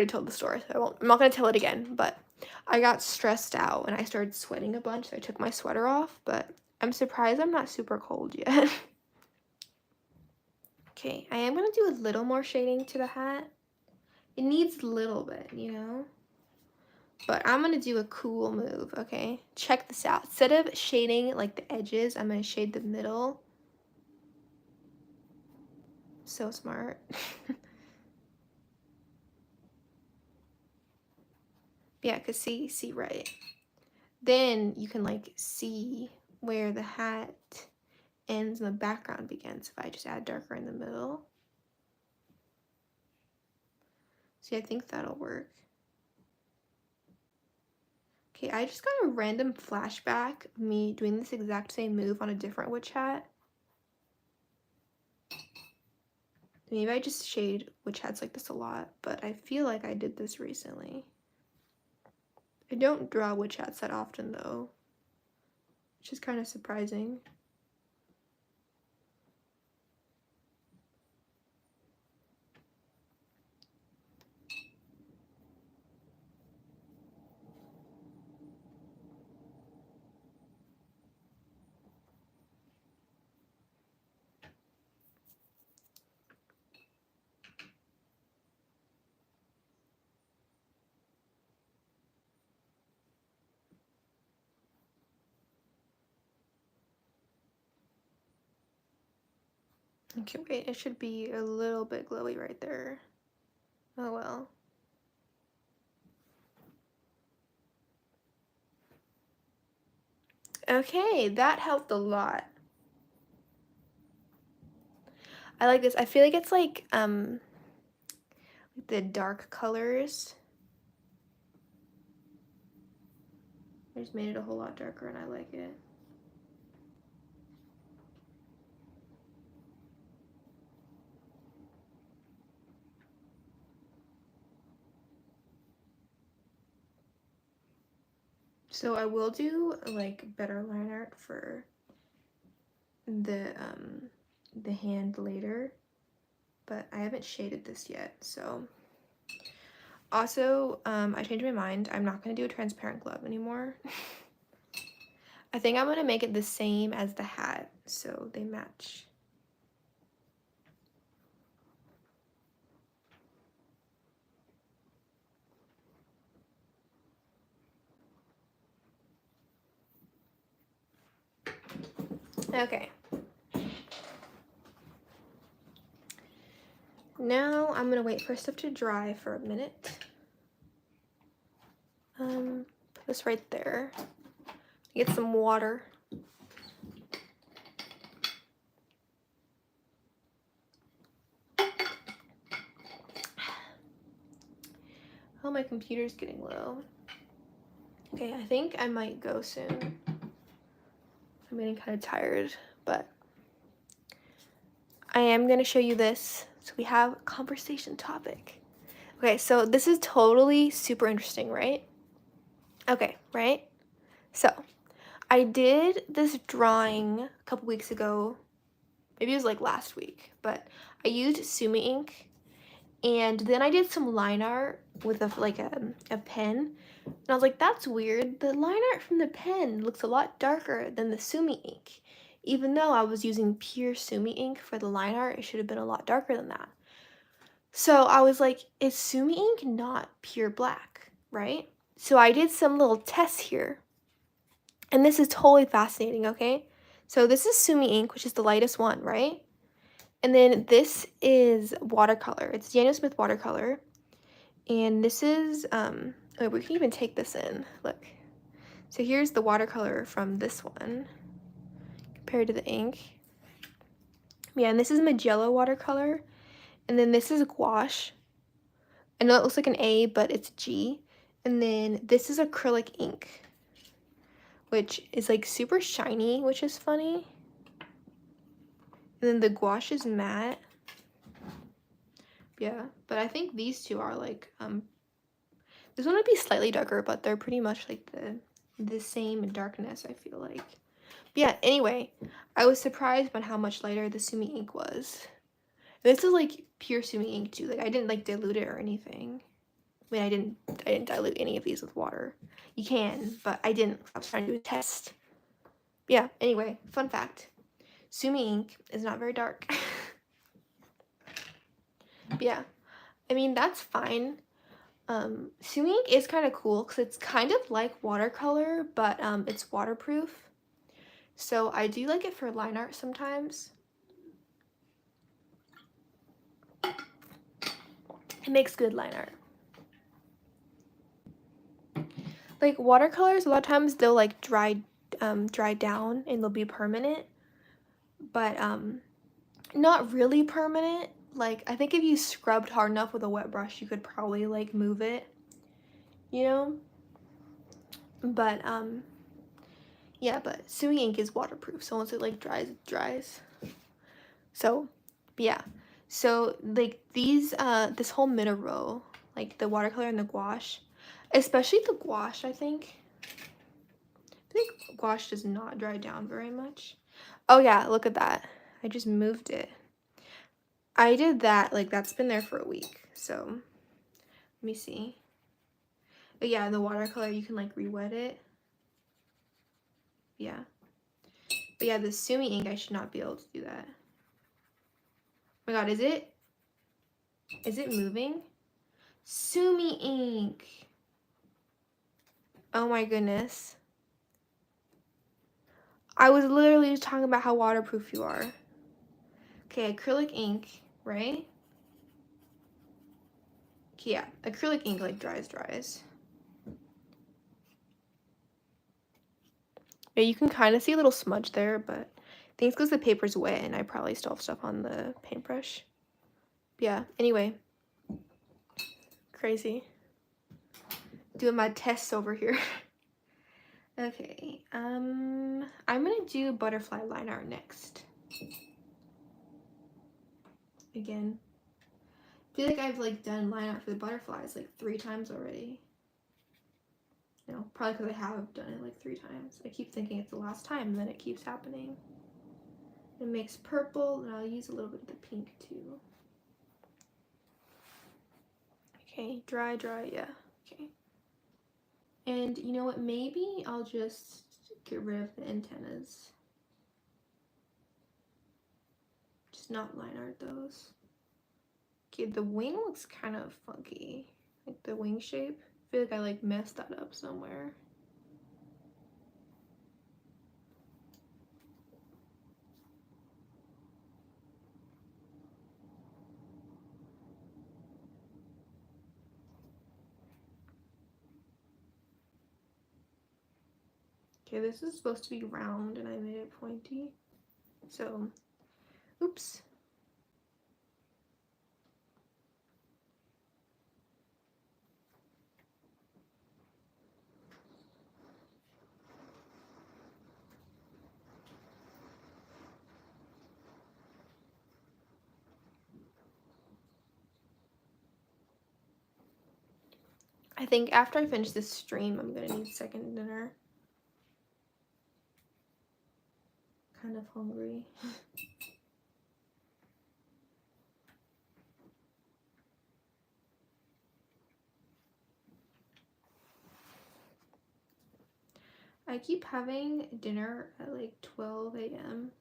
told the story, so I'm not gonna tell it again. But I got stressed out and I started sweating a bunch, so I took my sweater off. But I'm surprised I'm not super cold yet. Okay, I am gonna do a little more shading to the hat. It needs a little bit, you know. But I'm gonna do a cool move. Okay, check this out. Instead of shading like the edges, I'm gonna shade the middle. So smart. Yeah, cause see right. Then you can like see where the hat ends and the background begins if I just add darker in the middle. See, I think that'll work. Okay, I just got a random flashback of me doing this exact same move on a different witch hat. Maybe I just shade witch hats like this a lot, but I feel like I did this recently. I don't draw witch hats that often though, which is kind of surprising. Okay, wait, it should be a little bit glowy right there. Oh well. Okay, that helped a lot. I like this. I feel like it's like the dark colors. I just made it a whole lot darker and I like it. So I will do like better line art for the hand later, but I haven't shaded this yet. So also I changed my mind. I'm not gonna do a transparent glove anymore. I think I'm gonna make it the same as the hat so they match. Okay. Now I'm gonna wait for stuff to dry for a minute. Put this right there. Get some water. Oh, my computer's getting low. Okay, I think I might go soon. I'm getting kind of tired, but I am gonna show you this. So we have a conversation topic. Okay, so this is totally super interesting, right? Okay, right? So I did this drawing a couple weeks ago. Maybe it was like last week, but I used Sumi ink, and then I did some line art with a pen, and I was like, that's weird. The line art from the pen looks a lot darker than the Sumi ink. Even though I was using pure Sumi ink for the line art, it should have been a lot darker than that. So I was like, is Sumi ink not pure black, right? So I did some little tests here. And this is totally fascinating, okay? So this is Sumi ink, which is the lightest one, right? And then this is watercolor. It's Daniel Smith watercolor. And this is, oh, we can even take this in. Look. So here's the watercolor from this one compared to the ink. Yeah, and this is Magella watercolor. And then this is gouache. I know it looks like an A, but it's G. And then this is acrylic ink, which is like super shiny, which is funny. And then the gouache is matte. Yeah, but I think these two are like This one would be slightly darker, but they're pretty much like the same darkness, I feel like. But yeah, anyway, I was surprised by how much lighter the Sumi ink was. This is like pure Sumi ink too. Like I didn't like dilute it or anything. I mean, I didn't dilute any of these with water. You can, but I didn't. I was trying to do a test. But yeah, anyway, fun fact. Sumi ink is not very dark. But yeah, I mean, that's fine. Sumi ink is kind of cool because it's kind of like watercolor, but it's waterproof. So I do like it for line art sometimes. It makes good line art. Like watercolors, a lot of times they'll like dry down and they'll be permanent, but not really permanent. Like I think if you scrubbed hard enough with a wet brush, you could probably like move it, you know. But yeah, but Sumi ink is waterproof, so once it like dries, it dries. So yeah, so like these this whole middle row, like the watercolor and the gouache, especially the gouache, I think gouache does not dry down very much. Oh yeah, look at that. I just moved it. I did that, like that's been there for a week. So let me see. But yeah, the watercolor, you can like re-wet it. Yeah. But yeah, the Sumi ink, I should not be able to do that. Oh my god, is it moving? Sumi ink. Oh my goodness. I was literally just talking about how waterproof you are. Okay, acrylic ink, right? Okay, yeah, acrylic ink like dries. Yeah, you can kind of see a little smudge there, but I think it's because the paper's wet and I probably still have stuff on the paintbrush. But yeah, anyway. Crazy. Doing my tests over here. Okay, I'm gonna do butterfly line art next. Again. I feel like I've like done line art for the butterflies like 3 times already. No, probably because I have done it like 3 times. I keep thinking it's the last time, and then it keeps happening. It makes purple, and I'll use a little bit of the pink too. Okay, dry, yeah, okay. And you know what, maybe I'll just get rid of the antennas. Just not line art those. Okay, the wing looks kind of funky. Like the wing shape. I feel like I like messed that up somewhere. Okay, this is supposed to be round and I made it pointy. So, oops. I think after I finish this stream, I'm gonna need second dinner. Kind of hungry. I keep having dinner at like 12 a.m.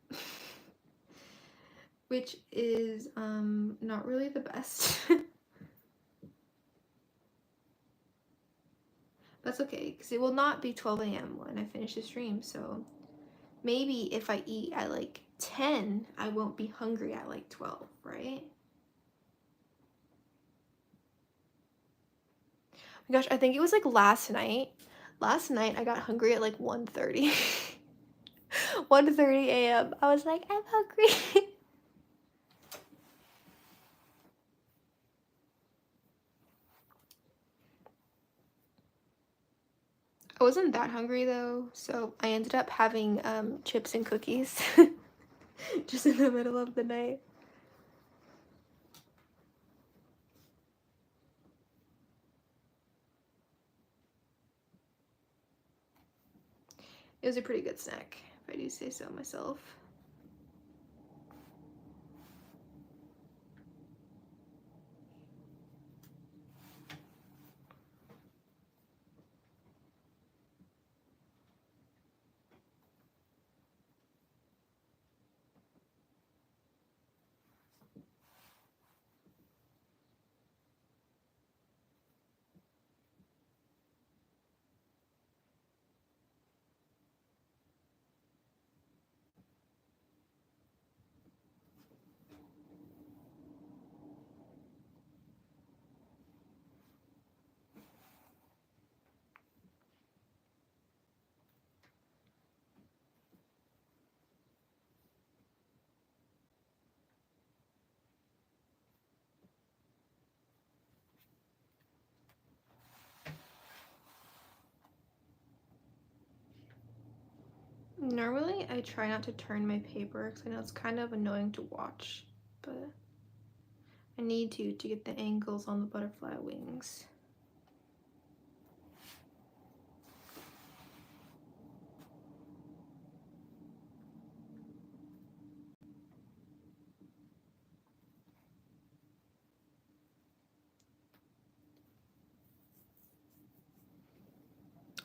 which is not really the best. That's okay, because it will not be 12 a.m. when I finish the stream, so maybe if I eat at like 10, I won't be hungry at like 12, right? Oh my gosh, I think it was like last night. Last night I got hungry at like 1:30. 1:30 a.m. I was like, I'm hungry. I wasn't that hungry though, so I ended up having chips and cookies just in the middle of the night. It was a pretty good snack, if I do say so myself. Normally, I try not to turn my paper because I know it's kind of annoying to watch, but I need to get the angles on the butterfly wings.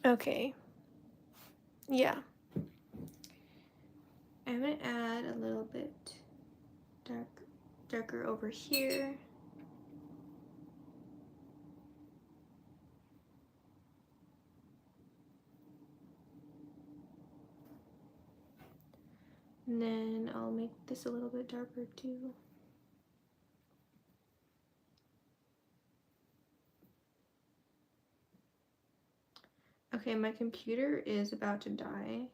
Okay. Yeah. I'm gonna add a little bit darker over here. And then I'll make this a little bit darker too. Okay, my computer is about to die.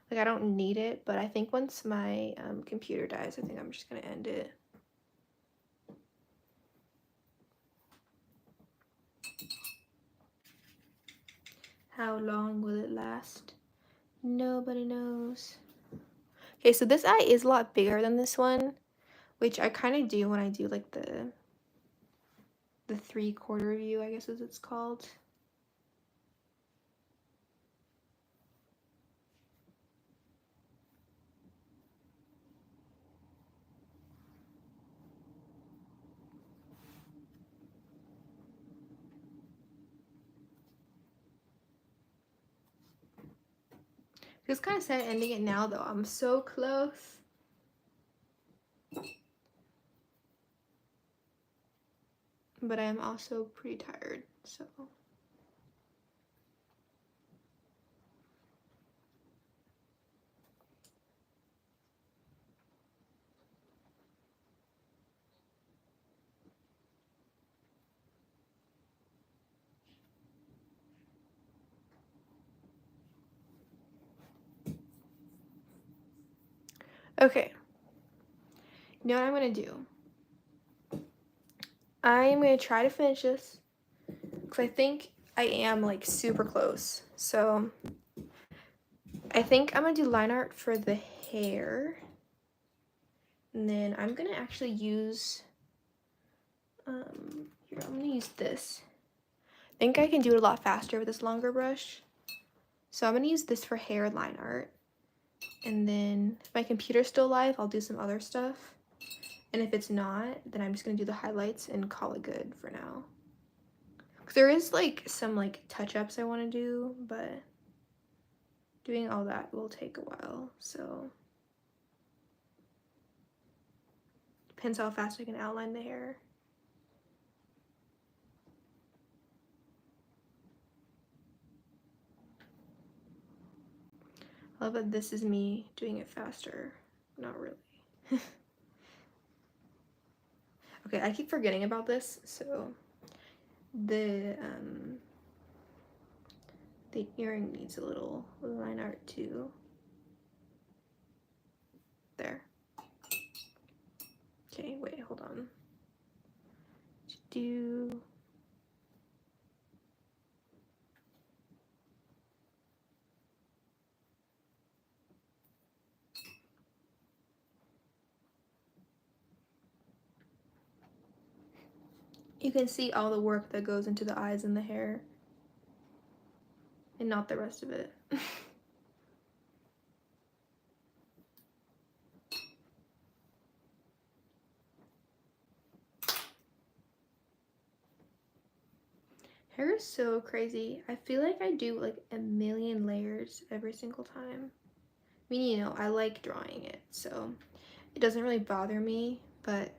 Like, I don't need it, but I think once my computer dies, I think I'm just gonna end it. How long will it last? Nobody knows. Okay, so this eye is a lot bigger than this one, which I kind of do when I do like the 3/4 view, I guess as it's called. It's kind of sad ending it now though. I'm so close. But I am also pretty tired, so. Okay. You know what I'm gonna do? I'm gonna try to finish this because I think I am like super close. So I think I'm gonna do line art for the hair. And then I'm gonna actually use, here, I'm gonna use this. I think I can do it a lot faster with this longer brush. So I'm gonna use this for hair line art. And then if my computer's still live, I'll do some other stuff. And if it's not, then I'm just gonna do the highlights and call it good for now. Because there is like some like touch-ups I want to do, but doing all that will take a while, so depends how fast I can outline the hair. I love that this is me doing it faster. Not really. Okay, I keep forgetting about this, so the earring needs a little line art too. There. Okay, wait, hold on. Do you can see all the work that goes into the eyes and the hair, and not the rest of it. Hair is so crazy. I feel like I do like a million layers every single time. I mean, you know, I like drawing it, so it doesn't really bother me, but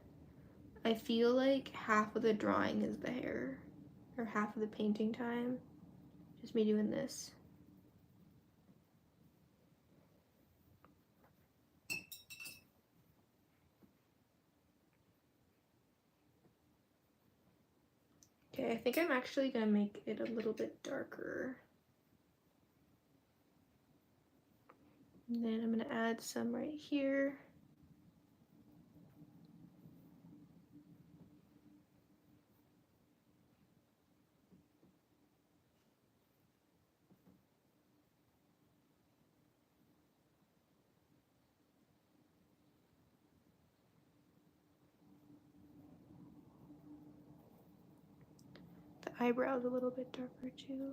I feel like half of the drawing is the hair, or half of the painting time. Just me doing this. Okay, I think I'm actually gonna make it a little bit darker. And then I'm gonna add some right here. The eyebrows a little bit darker too.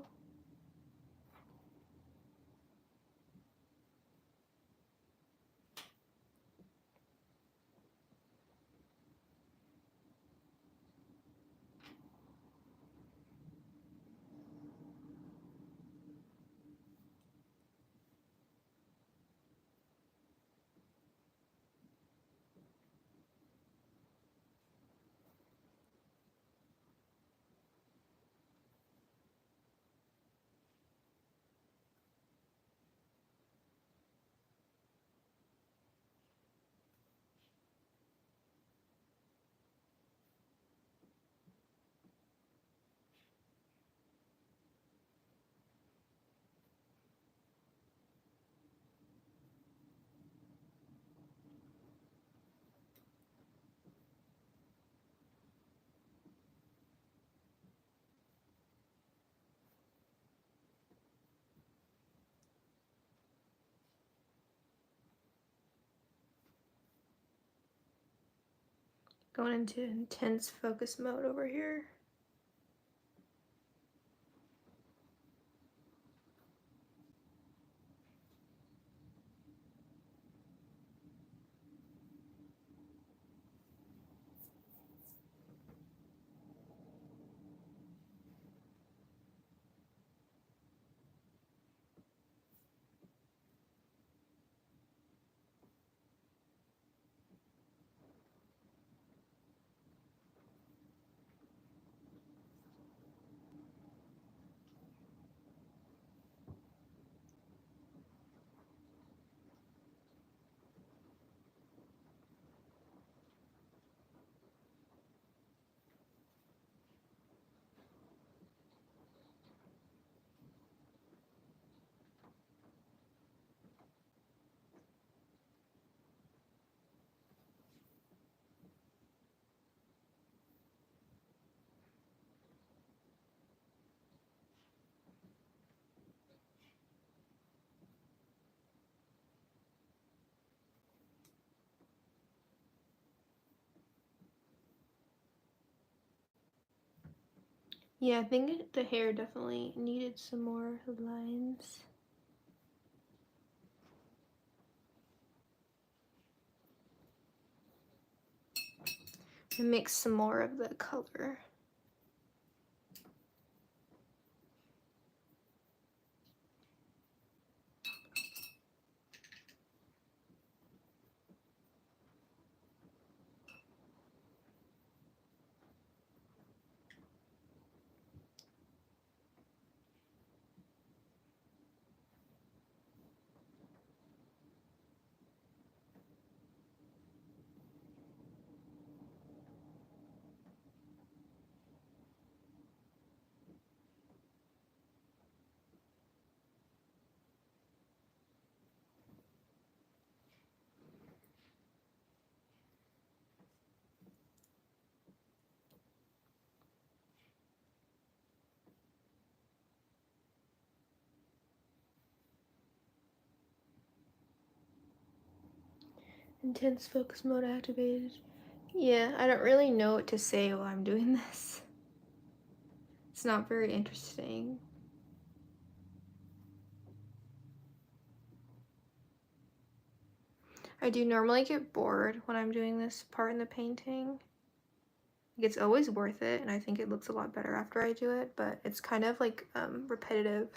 Going into intense focus mode over here. Yeah, I think the hair definitely needed some more lines. And mix some more of the color. Intense focus mode activated. Yeah, I don't really know what to say while I'm doing this. It's not very interesting. I do normally get bored when I'm doing this part in the painting. It's always worth it, and I think it looks a lot better after I do it, but it's kind of like repetitive.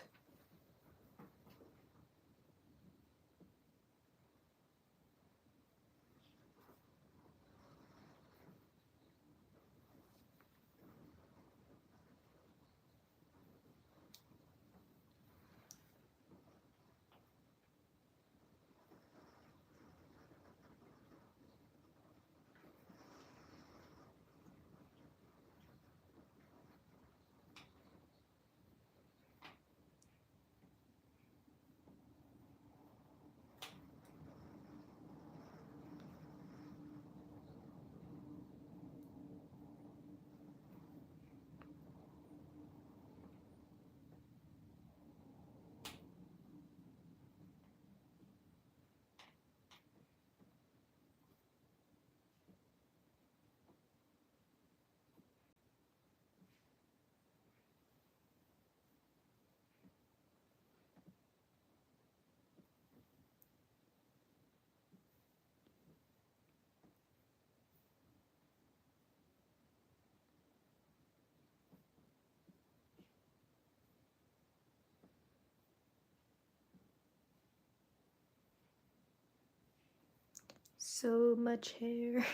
So much hair.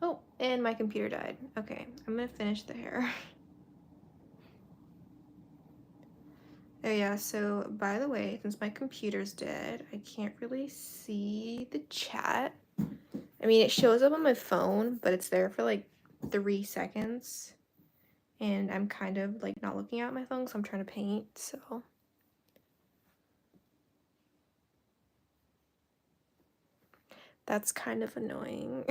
Oh, and my computer died. Okay, I'm gonna finish the hair. Oh yeah, so by the way, since my computer's dead, I can't really see the chat. I mean, it shows up on my phone, but it's there for like 3 seconds. And I'm kind of like not looking at my phone, so I'm trying to paint, so. That's kind of annoying.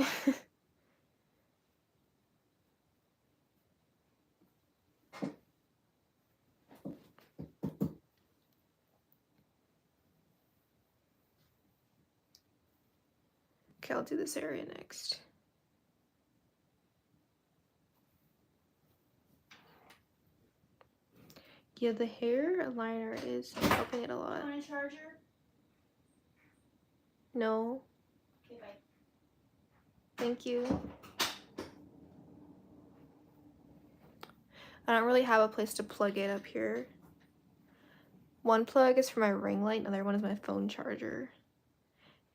Okay, I'll do this area next. Yeah, the hair liner is helping it a lot. Want a charger? No. Okay, bye. Thank you. I don't really have a place to plug it up here. One plug is for my ring light, another one is my phone charger.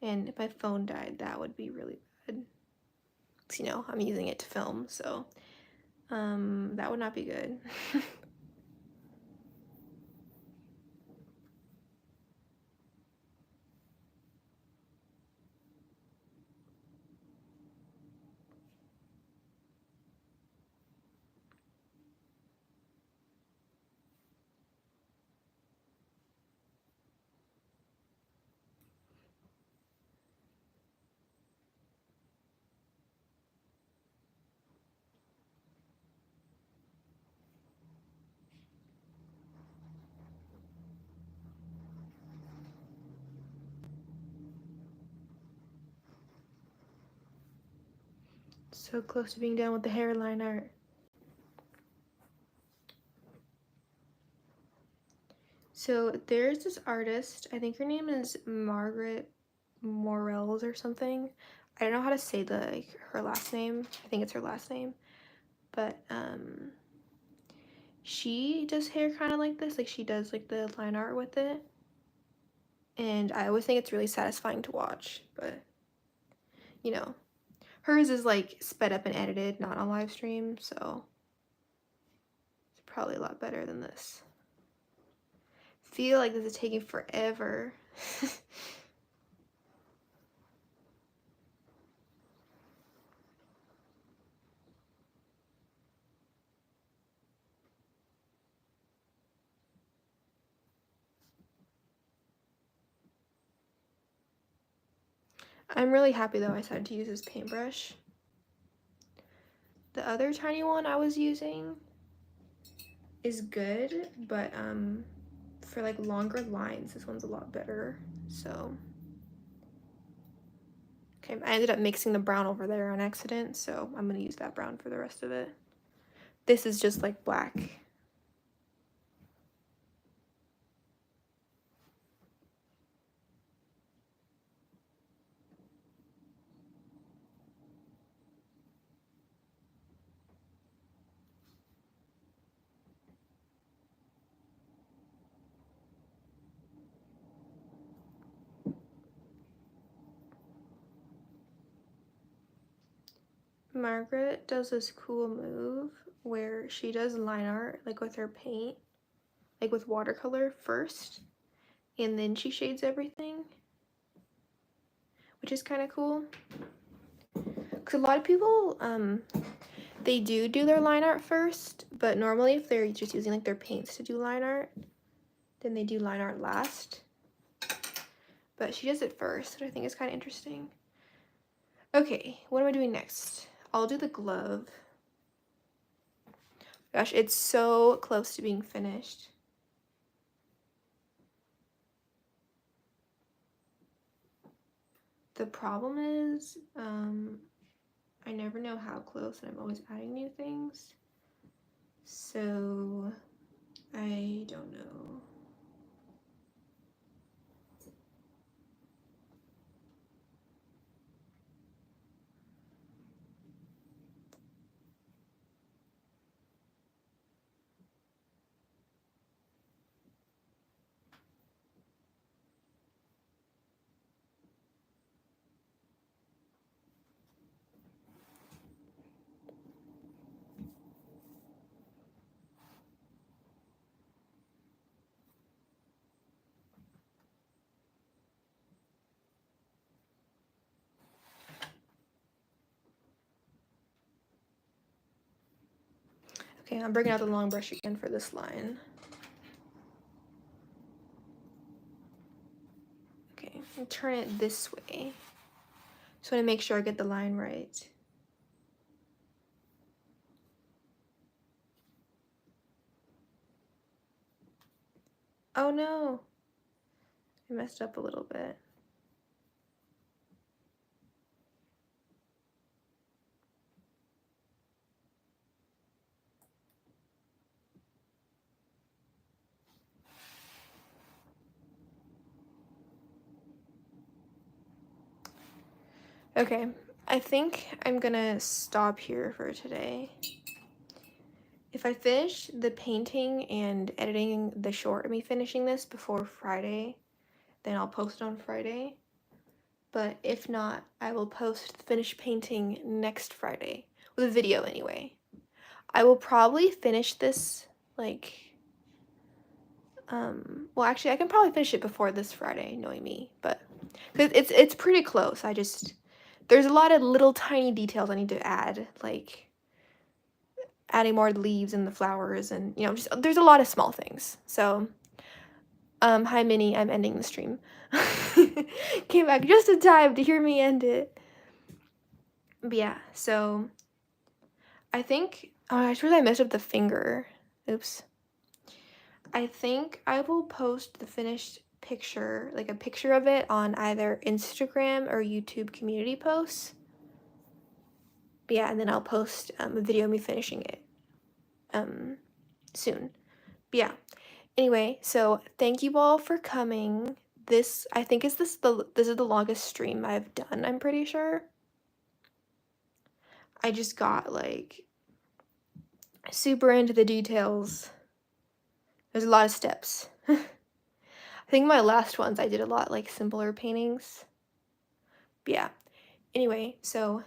And if my phone died, that would be really bad. 'Cause, you know, I'm using it to film, so that would not be good. So close to being done with the hair liner. So there's this artist, I think her name is Margaret Morels or something. I don't know how to say the like her last name. I think it's her last name. But she does hair kind of like this. Like she does like the line art with it. And I always think it's really satisfying to watch, but you know, hers is like sped up and edited, not on live stream, so it's probably a lot better than this. Feel like this is taking forever. I'm really happy though I decided to use this paintbrush. The other tiny one I was using, is good, but for like longer lines, this one's a lot better. So, okay, I ended up mixing the brown over there on accident, so I'm gonna use that brown for the rest of it. This is just like black. Margaret does this cool move where she does line art like with her paint, like with watercolor first, and then she shades everything, which is kind of cool. Because a lot of people, they do their line art first, but normally if they're just using like their paints to do line art, then they do line art last. But she does it first, which I think is kind of interesting. Okay, what am I doing next? I'll do the glove. Gosh, it's so close to being finished. The problem is, I never know how close, and I'm always adding new things. So, I don't know. Okay, I'm bringing out the long brush again for this line. Okay, and turn it this way. Just want to make sure I get the line right. Oh no, I messed up a little bit. Okay, I think I'm gonna stop here for today. If I finish the painting and editing the short of me finishing this before Friday, then I'll post it on Friday. But if not, I will post the finished painting next Friday, with a video anyway. I will probably finish this, like, well, actually, I can probably finish it before this Friday, knowing me, but, because it's pretty close. There's a lot of little tiny details I need to add, like, adding more leaves and the flowers, and, you know, just, there's a lot of small things, so, hi, Minnie, I'm ending the stream. Came back just in time to hear me end it. But yeah, so, I think, oh, I suppose I messed up the finger. Oops. I think I will post the finished picture, like a picture of it, on either Instagram or YouTube community posts. But yeah, and then I'll post a video of me finishing it soon. But yeah, anyway, so thank you all for coming. This, I think, is this is the longest stream I've done, I'm pretty sure. I just got, like, super into the details. There's a lot of steps. I think my last ones I did a lot, like, simpler paintings. But yeah, anyway, so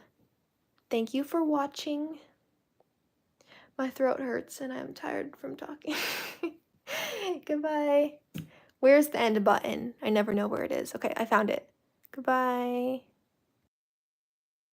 thank you for watching. My throat hurts and I'm tired from talking. Goodbye. Where's the end button? I never know where it is. Okay, I found it. Goodbye.